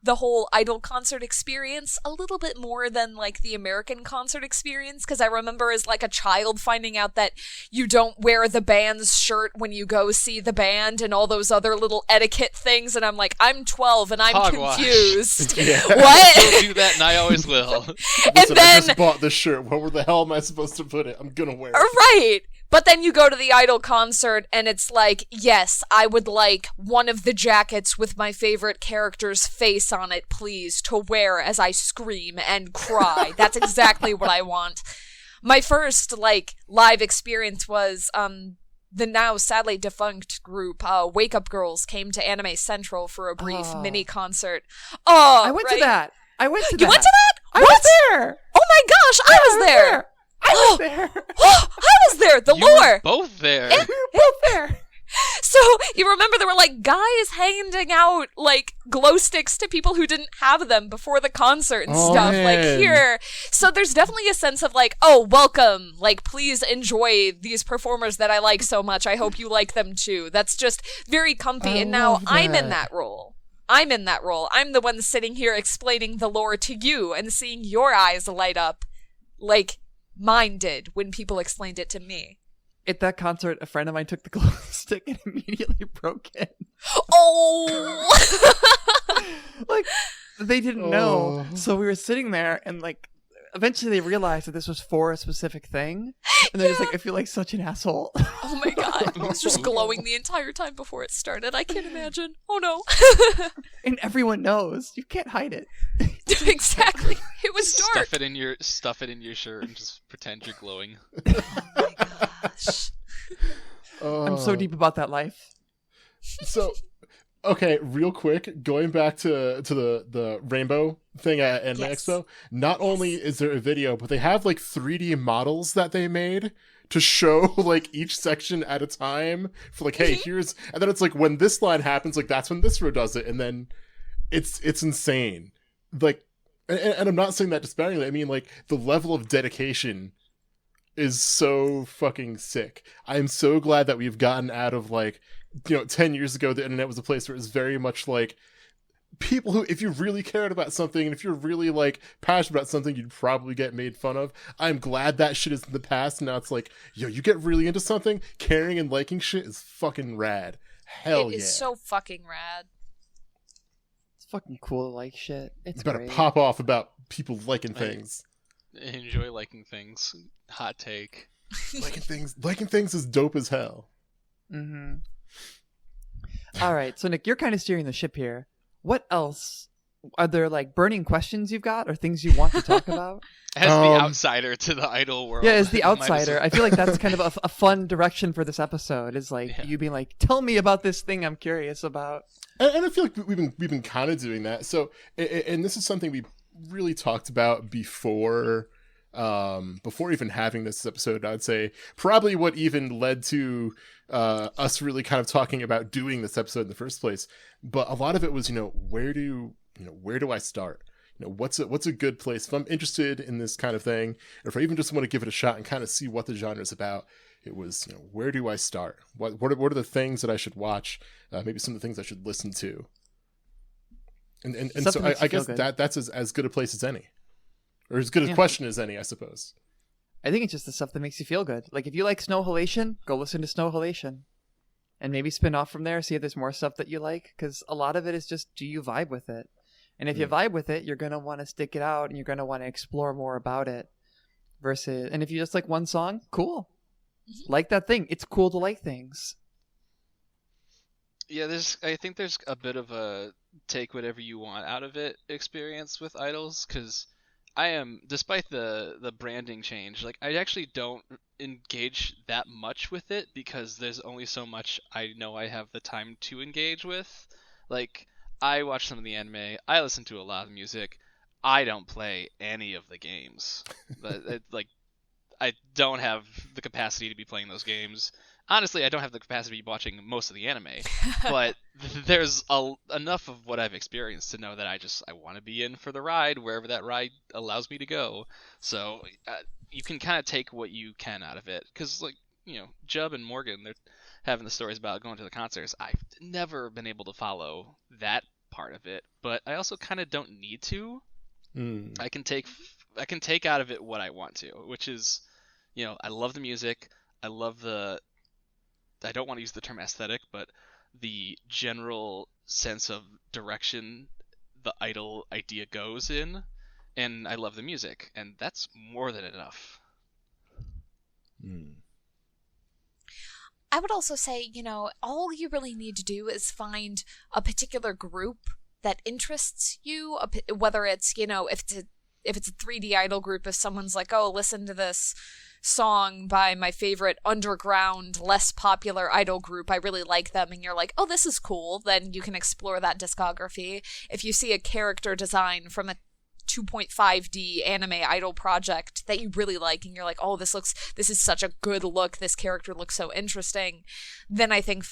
the whole Idol concert experience a little bit more than like the American concert experience, because I remember as like a child finding out that you don't wear the band's shirt when you go see the band and all those other little etiquette things, and I'm like, I'm 12 and I'm confused. What? I do that and I always will. Listen, I just bought this shirt. Where the hell am I supposed to put it? I'm gonna wear it. Right. But then you go to the Idol concert and it's like, yes, I would like one of the jackets with my favorite character's face on it, please, to wear as I scream and cry. That's exactly what I want. My first, like, live experience was, the now sadly defunct group, Wake Up Girls, came to Anime Central for a brief mini concert. Oh, I went to that. You went to that? I was there. Oh my gosh, I was there. I was there. I was there. The you lore. were both there. We were both there. So you remember there were like guys handing out like glow sticks to people who didn't have them before the concert and stuff. Man. Like here. So there's definitely a sense of like, oh, welcome. Like, please enjoy these performers that I like so much. I hope you like them too. That's just very comfy. And now I'm in that role. I'm the one sitting here explaining the lore to you and seeing your eyes light up like mine did when people explained it to me. At that concert, a friend of mine took the glow stick and immediately broke it. Oh! Like, they didn't know. So we were sitting there, and like, eventually they realized that this was for a specific thing. And they're just like, I feel like such an asshole. Oh my god. It was just glowing the entire time before it started. I can't imagine. Oh no. And everyone knows. You can't hide it. Exactly. It was dark. Stuff it in your shirt and just pretend you're glowing. Oh my gosh. I'm so deep about that life. So, okay, real quick, going back to the rainbow thing at Anime Expo, not only is there a video, but they have like 3D models that they made to show like each section at a time for like, hey, here's, and then it's like when this line happens, like that's when this row does it, and then it's insane. Like, and I'm not saying that disparagingly. I mean, like, the level of dedication is so fucking sick. I'm so glad that we've gotten out of, like, 10 years ago, the internet was a place where it was very much like people who, if you really cared about something and if you're really like passionate about something, you'd probably get made fun of. I'm glad that shit is in the past. Now it's like, yo, you get really into something, caring and liking shit is fucking rad. Hell yeah. It is so fucking rad. It's fucking cool to like shit. It's You better great. pop off about people liking things. Enjoy liking things. Hot take. liking things is dope as hell. Mm-hmm. All right, so Nick, you're kind of steering the ship here. What else are there like burning questions you've got or things you want to talk about? As the outsider to the idol world. Yeah, as the might as outsider, well- I feel like that's kind of a fun direction for this episode. Is like you being like, tell me about this thing I'm curious about. And I feel like we've been kind of doing that. So, and this is something we really talked about before even having this episode. I'd say probably what even led to us really kind of talking about doing this episode in the first place. But a lot of it was, where do I start? What's a good place if I'm interested in this kind of thing, or if I even just want to give it a shot and kind of see what the genre is about. It was, where do I start? What are the things that I should watch? Maybe some of the things I should listen to. And so I guess that's as good a place as any, or as good a question as any, I suppose. I think it's just the stuff that makes you feel good. Like if you like Snow Halation, go listen to Snow Halation, and maybe spin off from there. See if there's more stuff that you like, because a lot of it is just, do you vibe with it? And if you vibe with it, you're gonna want to stick it out, and you're gonna want to explore more about it. And if you just like one song, cool. Like that thing. It's cool to like things. Yeah, I think there's a bit of a take whatever you want out of it experience with idols, because I am, despite the branding change, like I actually don't engage that much with it because there's only so much I know I have the time to engage with. Like, I watch some of the anime, I listen to a lot of music, I don't play any of the games. But I don't have the capacity to be playing those games. Honestly, I don't have the capacity to be watching most of the anime, but there's enough of what I've experienced to know that I want to be in for the ride wherever that ride allows me to go. So you can kind of take what you can out of it, because Jub and Morgan, they're having the stories about going to the concerts. I've never been able to follow that part of it, but I also kind of don't need to. I can take out of it what I want to, which is, I love the music. I love I don't want to use the term aesthetic, but the general sense of direction the idol idea goes in, and I love the music, and that's more than enough. I would also say, all you really need to do is find a particular group that interests you, whether it's, if it's a 3D idol group, if someone's like, oh, listen to this song by my favorite underground, less popular idol group, I really like them, and you're like, oh, this is cool, then you can explore that discography. If you see a character design from a 2.5D anime idol project that you really like, and you're like, oh, this is such a good look, this character looks so interesting, then I think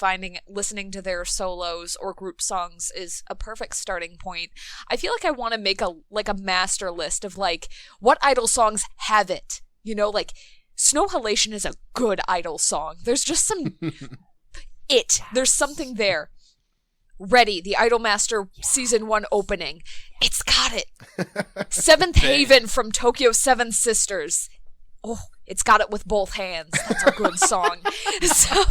listening to their solos or group songs is a perfect starting point. I feel like I want to make a master list of what idol songs have it. Snow Halation is a good idol song. There's just there's something there. Ready, the Idolmaster Season 1 opening. It's got it. Seventh Haven from Tokyo Seven Sisters. Oh, it's got it with both hands. That's a good song. So,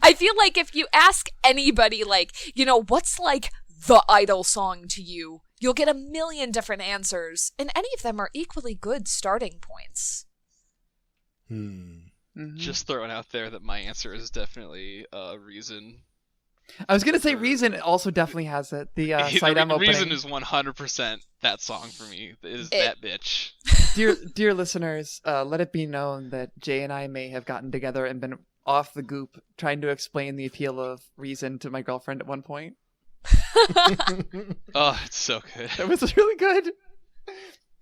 I feel like if you ask anybody, what's the idol song to you, you'll get a million different answers, and any of them are equally good starting points. Just throwing out there that my answer is definitely Reason. I was gonna say Reason also definitely has it. The side M opening. Reason is 100% that song for me. It is that bitch. Dear listeners, let it be known that Jay and I may have gotten together and been off the goop trying to explain the appeal of Reason to my girlfriend at one point. Oh, it's so good. It was really good.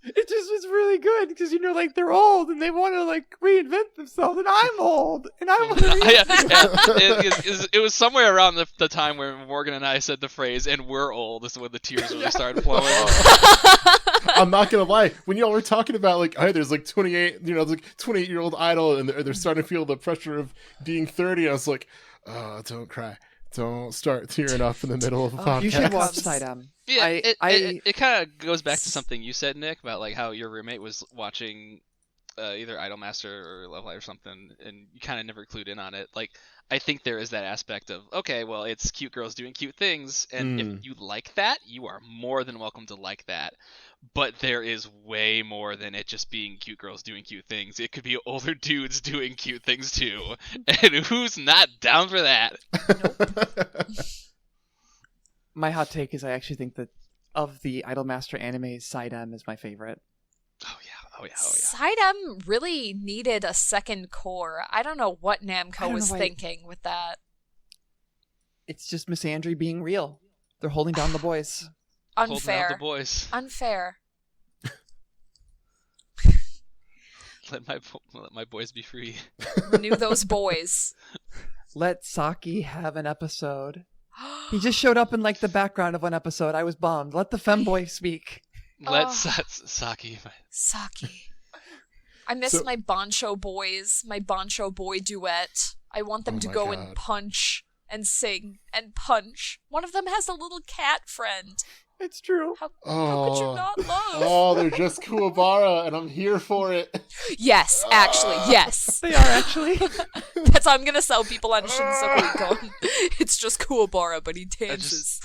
It just was really good because they're old and they want to reinvent themselves, and I'm old and I want to. It was somewhere around the time where Morgan and I said the phrase "and we're old" is when the tears really started flowing. I'm not gonna lie. When y'all were talking about hey, there's 28, there's 28-year-old idol, and they're starting to feel the pressure of being 30. I was like, oh, don't cry. Don't start tearing up in the middle of a podcast. You should watch Side M. Yeah, it kind of goes back to something you said, Nick, about how your roommate was watching either Idolmaster or Love Live or something, and you kind of never clued in on it. I think there is that aspect of, okay, well, it's cute girls doing cute things, and if you like that, you are more than welcome to like that. But there is way more than it just being cute girls doing cute things. It could be older dudes doing cute things too, and who's not down for that? My hot take is I actually think that of the Idolmaster animes, Sidem is my favorite. Oh yeah. Sidem really needed a second core. I don't know what Namco was thinking with that. It's just Miss Andre being real. They're holding down the boys. Unfair. Holding out the boys. Unfair. Let my boys be free. Renew those boys. Let Saki have an episode. He just showed up in like the background of one episode. I was bummed. Let the femboy speak. Let Saki. Saki. I miss my Bancho boys, my Bancho boy duet. I want them to go and punch and sing and punch. One of them has a little cat friend. It's true. How could you not love? Oh, they're just Kuwabara, and I'm here for it. Yes, actually, yes. They are actually. That's how I'm going to sell people on Shinsekai Gon. It's just Kuwabara, but he dances.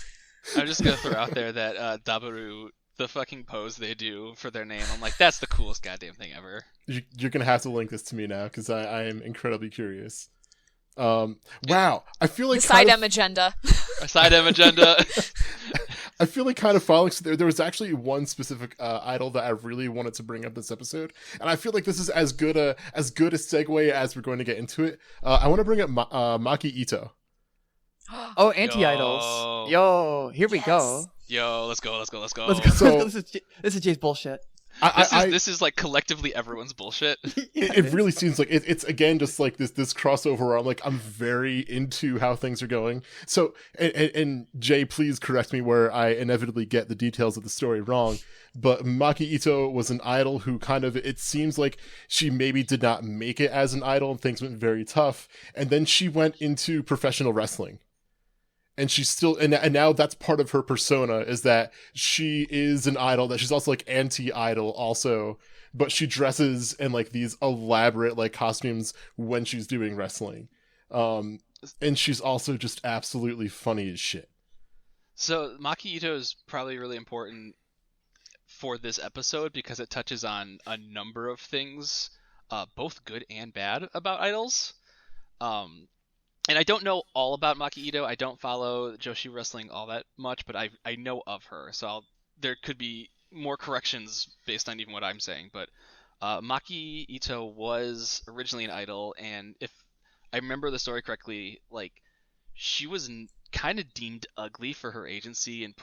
I'm just going to throw out there that Dabaru, the fucking pose they do for their name, I'm like, that's the coolest goddamn thing ever. You're going to have to link this to me now, because I am incredibly curious. Wow, I feel like the Sidem agenda. A Sidem agenda. I feel like kind of following. So there was actually one specific idol that I really wanted to bring up this episode, and I feel like this is as good a segue as we're going to get into it. I want to bring up Maki Ito. Oh, anti-idols. Yo, here we go. Yo, let's go. So, this is Jay's bullshit. This is like collectively everyone's bullshit. It really seems like it's again just like this crossover where I'm very into how things are going. So and Jay, please correct me where I inevitably get the details of the story wrong. But Maki Ito was an idol who it seems like she maybe did not make it as an idol and things went very tough. And then she went into professional wrestling. And she's still, and now that's part of her persona, is that she is an idol, that she's also like anti-idol also, but she dresses in like these elaborate like costumes when she's doing wrestling. And she's also just absolutely funny as shit. So Maki Ito is probably really important for this episode because it touches on a number of things, both good and bad about idols. And I don't know all about Maki Ito. I don't follow Joshi wrestling all that much, but I know of her. So there could be more corrections based on even what I'm saying. But Maki Ito was originally an idol, and if I remember the story correctly, like she was kind of deemed ugly for her agency and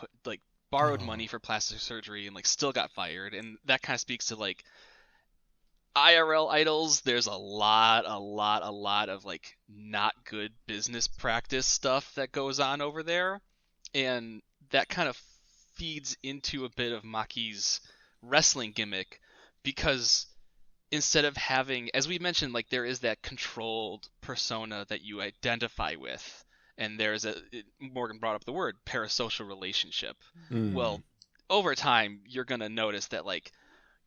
borrowed money for plastic surgery and like still got fired. And that kind of speaks to like IRL idols. There's a lot of like not good business practice stuff that goes on over there, and that kind of feeds into a bit of Maki's wrestling gimmick, because instead of having, as we mentioned, like there is that controlled persona that you identify with, and there's Morgan brought up the word parasocial relationship. Well, over time you're gonna notice that like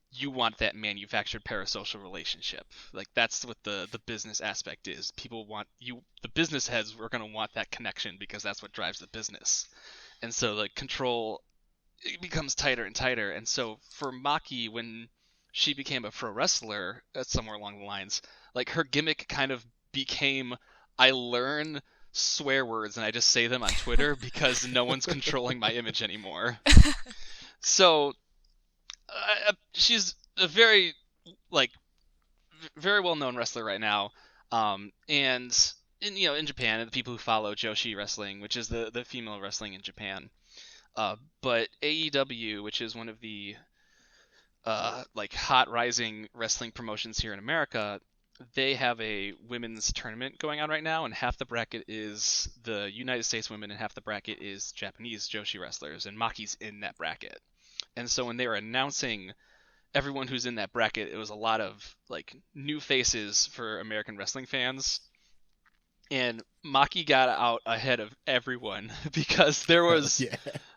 you want that manufactured parasocial relationship. Like that's what the business aspect is. People want you, the business heads are going to want that connection because that's what drives the business. And so like control, it becomes tighter and tighter. And so for Maki, when she became a pro wrestler, somewhere along the lines, like her gimmick kind of became, I learn swear words and I just say them on Twitter because no one's controlling my image anymore. So she's a very well-known wrestler right now, and in Japan, the people who follow Joshi wrestling, which is the female wrestling in Japan, but AEW, which is one of the hot rising wrestling promotions here in America, they have a women's tournament going on right now, and half the bracket is the United States women and half the bracket is Japanese Joshi wrestlers, and Maki's in that bracket. And so when they were announcing everyone who's in that bracket, it was a lot of like new faces for American wrestling fans. And Maki got out ahead of everyone because there was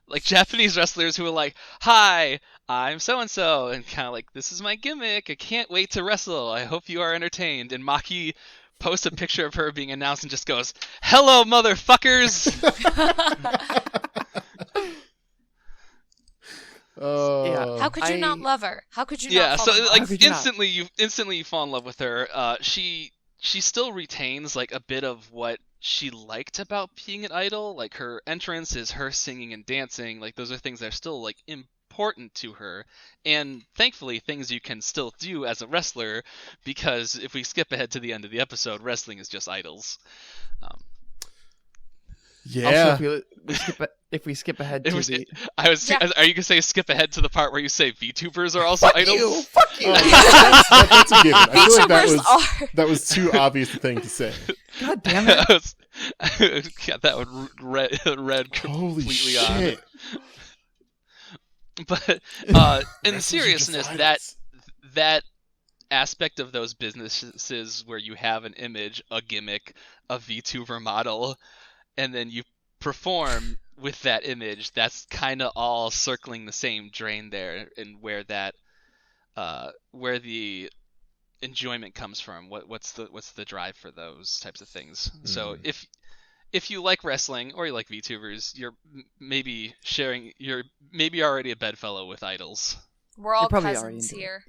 like Japanese wrestlers who were like, "Hi, I'm so-and-so," and kind of like, "This is my gimmick. I can't wait to wrestle. I hope you are entertained." And Maki posts a picture of her being announced and just goes, "Hello, motherfuckers." How could you not love her? How could you not fall in love? Instantly you fall in love with her. She she still retains like a bit of what she liked about being an idol. Like her entrance is her singing and dancing. Like those are things that are still like important to her, and thankfully things you can still do as a wrestler, because if we skip ahead to the end of the episode, wrestling is just idols. Yeah. Also, if we skip ahead to the... Are you gonna say skip ahead to the part where you say VTubers are also idols? Fuck you! That's a given. I feel like VTubers that was too obvious a thing to say. God damn it! Got that one read Holy completely shit. on. But in Wrestlers are seriousness, just idols. that aspect of those businesses where you have an image, a gimmick, a VTuber model, and then you perform with that image, that's kind of all circling the same drain there, and where the enjoyment comes from. What's the drive for those types of things? So if you like wrestling or you like VTubers, you're maybe already a bedfellow with idols. We're all You're probably cousins already here.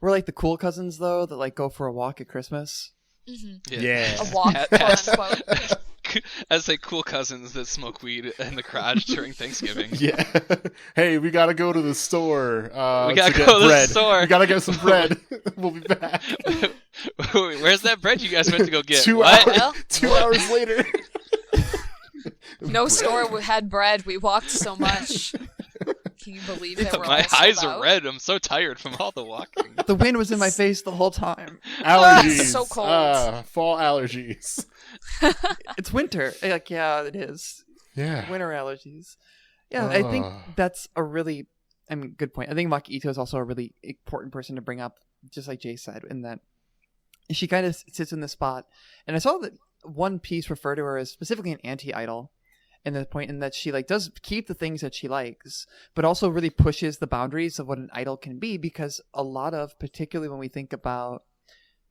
We're like the cool cousins, though, that like go for a walk at Christmas. Mm-hmm. Yeah. A walk, quote unquote. As like cool cousins that smoke weed in the garage during Thanksgiving. Yeah. Hey, we gotta go to the store. We gotta to get go to the bread. store. We gotta get some bread. We'll be back. Where's that bread you guys went to go get? 2 What? hours. 2 hours later. No store had bread. We walked so much. Can you believe it? My eyes are red. I'm so tired from all the walking. The wind was in my face the whole time. Allergies. So cold. Fall allergies. It's winter. Like, yeah, it is. Yeah. Winter allergies. Yeah, I think that's a really, good point. I think Maki Ito is also a really important person to bring up, just like Jay said, in that she kind of sits in the spot. And I saw that one piece refer to her as specifically an anti-idol, and the point in that she like does keep the things that she likes, but also really pushes the boundaries of what an idol can be, because a lot of, particularly when we think about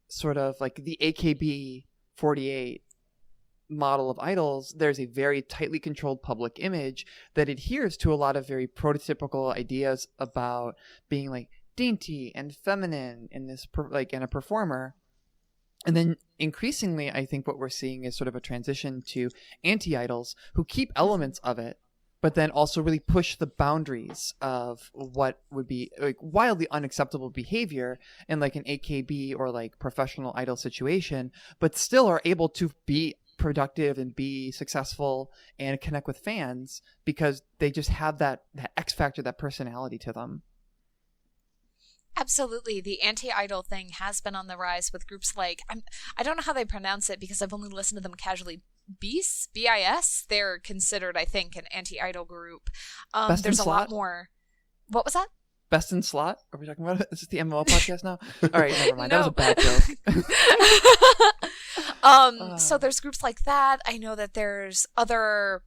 sort of like the AKB 48 model of idols, there's a very tightly controlled public image that adheres to a lot of very prototypical ideas about being like dainty and feminine in this in a performer. And then increasingly, I think what we're seeing is sort of a transition to anti-idols who keep elements of it, but then also really push the boundaries of what would be like wildly unacceptable behavior in like an AKB or like professional idol situation, but still are able to be productive and be successful and connect with fans because they just have that X factor, that personality to them. Absolutely. The anti-idol thing has been on the rise with groups like, I don't know how they pronounce it because I've only listened to them casually. BIS? B-I-S? They're considered, I think, an anti-idol group. There's a lot more. What was that? Best in Slot? Are we talking about it? Is this the MMO podcast now? All right, never mind. No. That was a bad joke. So there's groups like that. I know that there's other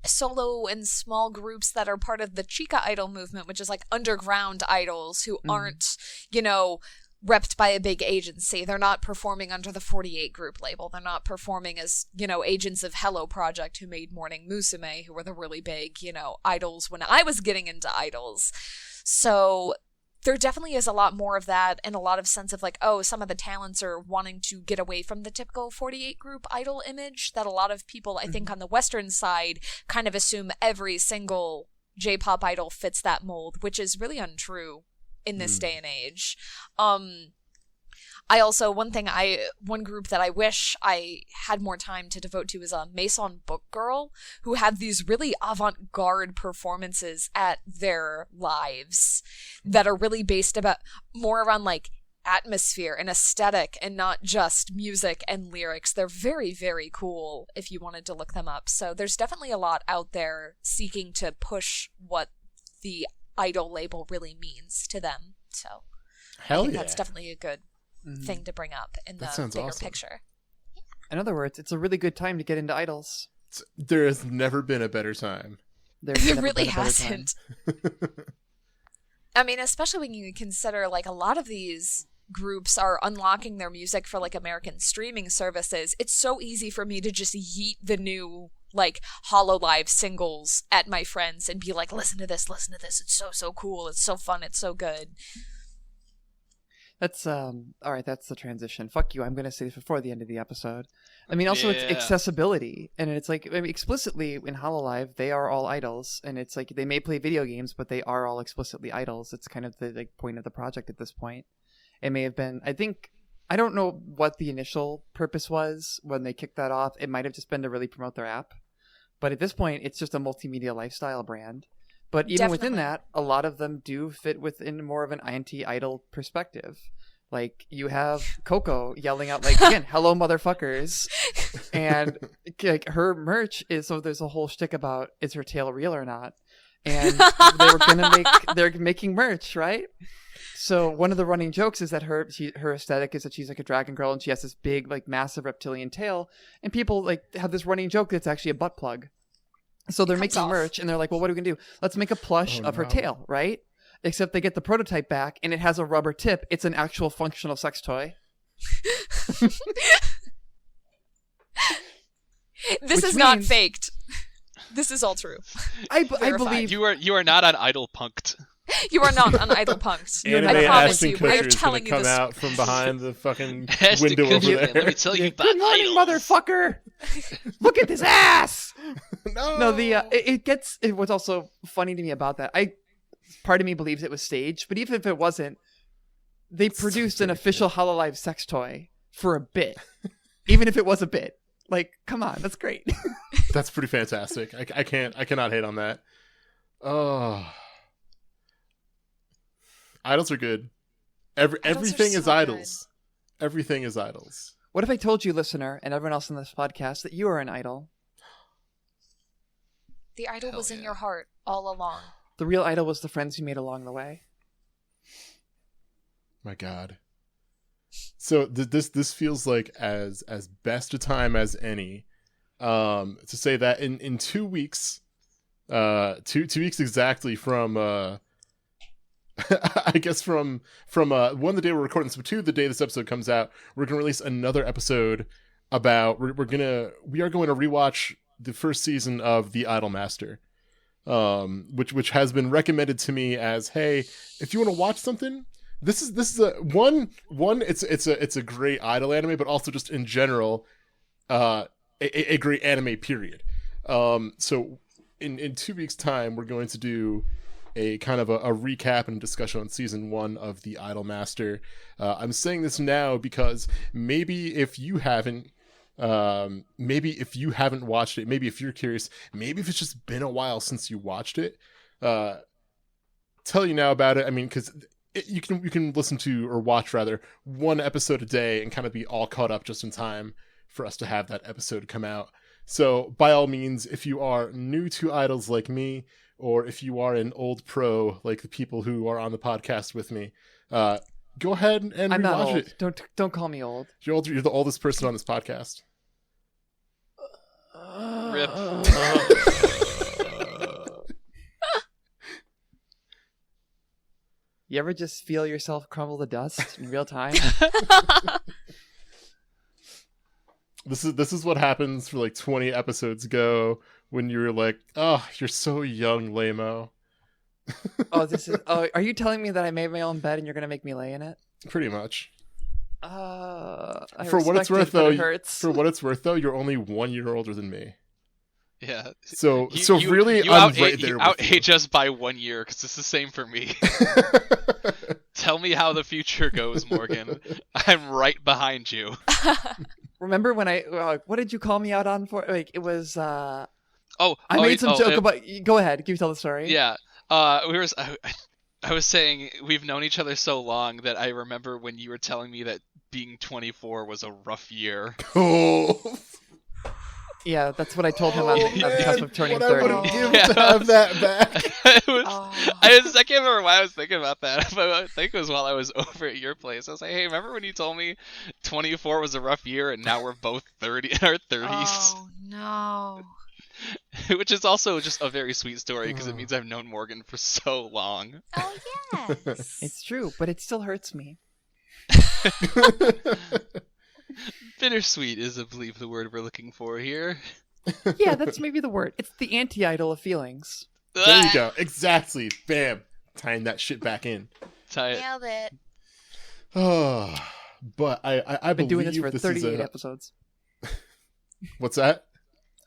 solo and small groups that are part of the Chica Idol movement, which is like underground idols who aren't, repped by a big agency. They're not performing under the 48 group label. They're not performing as, agents of Hello Project who made Morning Musume, who were the really big, idols when I was getting into idols. So there definitely is a lot more of that, and a lot of sense of like, oh, some of the talents are wanting to get away from the typical 48 group idol image that a lot of people, I think, on the Western side kind of assume every single J-pop idol fits that mold, which is really untrue in this day and age. I also, one group that I wish I had more time to devote to is Maison Book Girl, who have these really avant-garde performances at their lives that are really based more around like atmosphere and aesthetic and not just music and lyrics. They're very, very cool if you wanted to look them up. So there's definitely a lot out there seeking to push what the idol label really means to them. So I think that's definitely a good thing to bring up in the bigger picture. In other words, it's a really good time to get into idols. There has never been a better time. It really hasn't. I mean, especially when you consider like a lot of these groups are unlocking their music for like American streaming services. It's so easy for me to just yeet the new like Hololive singles at my friends and be like, listen to this, it's so cool, it's so fun, it's so good. That's all right. That's the transition. Fuck you. I'm gonna say this before the end of the episode. I mean, also it's Yeah. accessibility, and it's like, I mean, explicitly in Hololive they are all idols, and it's like they may play video games, but they are all explicitly idols. It's kind of the like point of the project at this point. It may have been. I don't know what the initial purpose was when they kicked that off. It might have just been to really promote their app, but at this point, it's just a multimedia lifestyle brand. But even within Definitely. that, a lot of them do fit within more of an anti-idol perspective. Like, you have Coco yelling out, like, again, hello, motherfuckers. And like her merch is, so there's a whole shtick about, is her tail real or not? And they're making merch, right? So one of the running jokes is that her aesthetic is that she's like a dragon girl and she has this big, like, massive reptilian tail. And people like have this running joke that's actually a butt plug. So they're Comes making off. merch, and they're like, well, what are we going to do? Let's make a plush of her tail, right? Except they get the prototype back, and it has a rubber tip. It's an actual functional sex toy. This Which is not means- faked. This is all true. I Verified. believe... You are not on Idol Punked. You are not on Idle Punks. Anime I promise Ashton you. We are Kutcher is gonna telling you come this. out from behind the fucking Ashton window Kutcher, over man, there. let me tell you about Good morning, idols. motherfucker! Look at this ass! No, No, it was also funny to me about that. Part of me believes it was staged, but even if it wasn't, they produced an official Hololive sex toy for a bit. Even if it was a bit. Like, come on, that's great. That's pretty fantastic. I cannot hate on that. Oh, idols are good. Everything is so idols. Everything is idols. What if I told you, listener, and everyone else on this podcast, that you are an idol? The idol Hell was in yeah. your heart all along. The real idol was the friends you made along the way. My God. So this feels like as best a time as any to say that in 2 weeks, 2 weeks exactly from I guess from one the day we're recording, so 2 the day this episode comes out, we're gonna release another episode about we are going to rewatch the first season of the Idolmaster, which has been recommended to me as, hey, if you want to watch something, this is a one it's a great idol anime, but also just in general a great anime period. So in 2 weeks time we're going to do a kind of a recap and discussion on season 1 of the Idolmaster. I'm saying this now because maybe if you haven't watched it, maybe if you're curious, maybe if it's just been a while since you watched it, tell you now about it. I mean, because you can listen to, or watch rather, 1 episode a day and kind of be all caught up just in time for us to have that episode come out. So by all means, if you are new to idols like me, or if you are an old pro like the people who are on the podcast with me, go ahead and I'm not rewatch old. it. Don't call me old. You're the oldest person on this podcast. Rip. You ever just feel yourself crumble to dust in real time? This is what happens for like 20 episodes ago when you were like, oh, you're so young, Lamo. Are you telling me that I made my own bed and you're gonna make me lay in it? Pretty much. For what it's worth, though, you're only 1 year older than me. Yeah. So You really, I'm out-age, right there. you with out-age us by 1 year, because it's the same for me. Tell me how the future goes, Morgan. I'm right behind you. Remember when what did you call me out on for? Like, it was, I I made some joke about, go ahead, can you tell the story? Yeah. I was saying we've known each other so long that I remember when you were telling me that being 24 was a rough year. Oh, Yeah, that's what I told him on the cusp of turning what 30. I would give to have that back. I can't remember why I was thinking about that, but I think it was while I was over at your place. I was like, hey, remember when you told me 24 was a rough year and now we're both 30 in our 30s? Oh no. Which is also just a very sweet story because it means I've known Morgan for so long. Oh yes. It's true, but it still hurts me. Bittersweet is, I believe, the word we're looking for here. Yeah, that's maybe the word. It's the anti-idol of feelings. There you go. Exactly. Bam. Tying that shit back in. Tie it. Nailed it. But I I've been doing believe this for 38 episodes. What's that?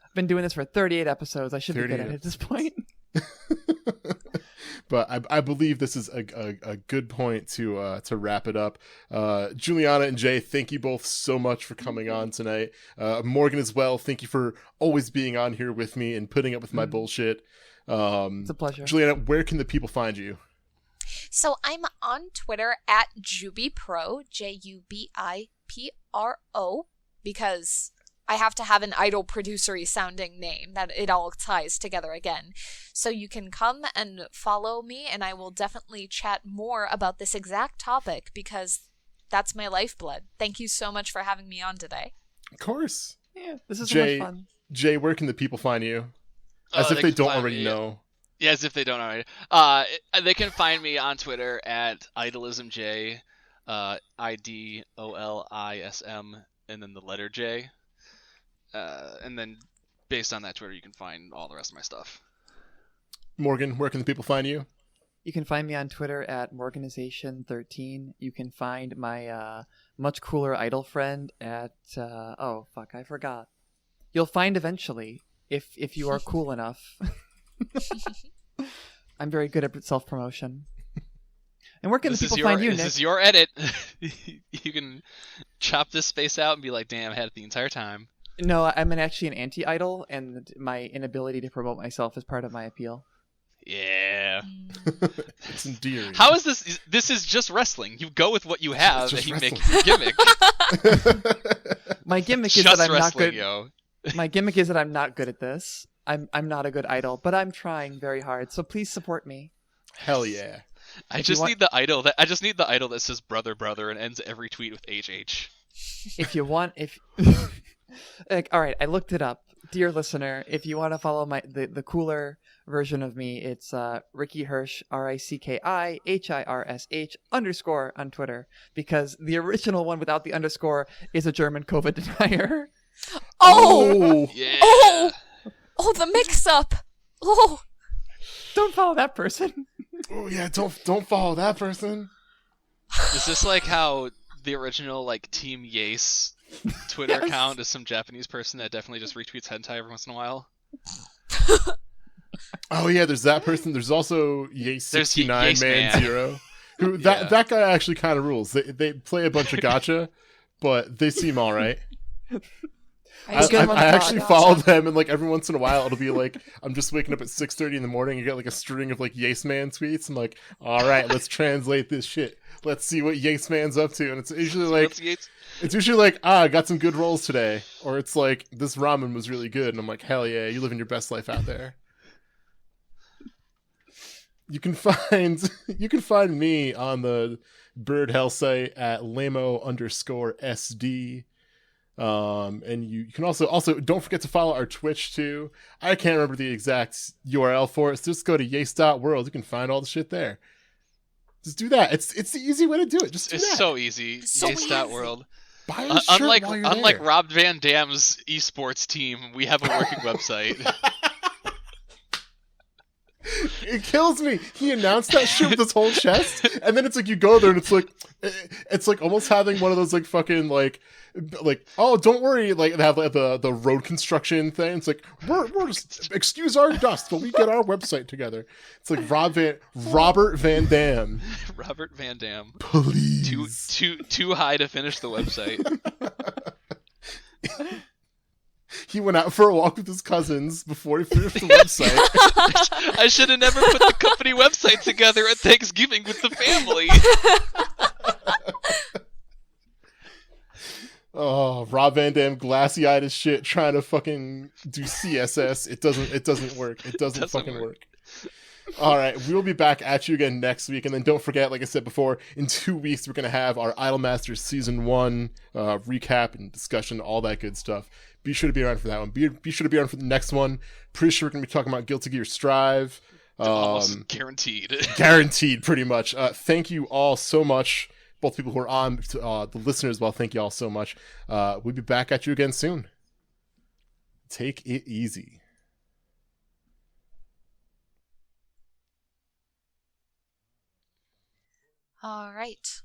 I've been doing this for 38 episodes. I should be good 38 at it at this point. But I believe this is a good point to wrap it up. Juliana and Jay, thank you both so much for coming on tonight. Morgan as well, thank you for always being on here with me and putting up with my bullshit. It's a pleasure. Juliana, where can the people find you? So I'm on Twitter at JubiPro, JUBIPRO, because I have to have an idol producery sounding name that it all ties together again. So you can come and follow me, and I will definitely chat more about this exact topic because that's my lifeblood. Thank you so much for having me on today. Of course. Yeah, this is Jay, so much fun. Jay, where can the people find you? As if they don't already know. Yeah, as if they don't already. They can find me on Twitter at IdolismJ, IDOLISM, and then the letter J. And then based on that Twitter, you can find all the rest of my stuff. Morgan, where can the people find you? You can find me on Twitter at Morganization13. You can find my much cooler idol friend at I forgot. You'll find eventually if you are cool enough. I'm very good at self-promotion. And where can the people find you, Nick? This is your edit. You can chop this space out and be like, damn, I had it the entire time. No, I'm actually an anti-idol, and my inability to promote myself is part of my appeal. Yeah. It's endearing. How is this? This is just wrestling. You go with what you have, and you make your gimmick. My gimmick is that I'm not good. My gimmick is that I'm not good at this. I'm not a good idol, but I'm trying very hard. So please support me. Hell yeah. I just need the idol that says brother brother and ends every tweet with HH. If you want, all right, I looked it up. Dear listener, if you want to follow the cooler version of me, it's Ricky Hirsch, RICKIHIRSH _ on Twitter, because the original one without the underscore is a German COVID denier. Oh! Yeah. Oh, the mix-up! Oh! Don't follow that person. Oh yeah, don't follow that person. Is this like how the original like Team Yase Twitter account is some Japanese person that definitely just retweets hentai every once in a while? Oh yeah, there's that person. There's also Yase69 Man Zero. Who that guy actually kind of rules. They play a bunch of gacha, but they seem all right. I actually follow them, and like every once in a while it'll be like I'm just waking up at 6:30 in the morning and get like a string of like Yase Man tweets. I'm like, all right, let's translate this shit. Let's see what Yase Man's up to, and it's usually like I got some good rolls today, or it's like this ramen was really good, and I'm like, hell yeah, you're living your best life out there. You can find me on the Bird Hell site at lamo_SD. And you can also don't forget to follow our Twitch too. I can't remember the exact URL for it, so just go to yase.world. You can find all the shit there. Just do that. It's the easy way to do it. Just do that. It's so easy. So Yase.world. Buy a shirt while you're unlike there. Rob Van Dam's esports team, we have a working website. It kills me. He announced that shit with his whole chest, and then it's like you go there and it's like almost having one of those like fucking like oh don't worry, like they have like the road construction thing. It's like we're just excuse our dust while we get our website together. It's like Robert Van Dam. Robert Van Dam. Please. Too high to finish the website. He went out for a walk with his cousins before he finished the website. I should have never put the company website together at Thanksgiving with the family. Oh, Rob Van Dam glassy-eyed as shit trying to fucking do CSS. It doesn't work. It doesn't fucking work. All right, we'll be back at you again next week, and then don't forget, like I said before, in 2 weeks we're going to have our Idolmaster Season 1 recap and discussion, all that good stuff. Be sure to be around for that one. Be sure to be around for the next one. Pretty sure we're going to be talking about Guilty Gear Strive. Almost guaranteed. Guaranteed, pretty much. Thank you all so much, both people who are on, the listeners as well. Thank you all so much. We'll be back at you again soon. Take it easy. All right.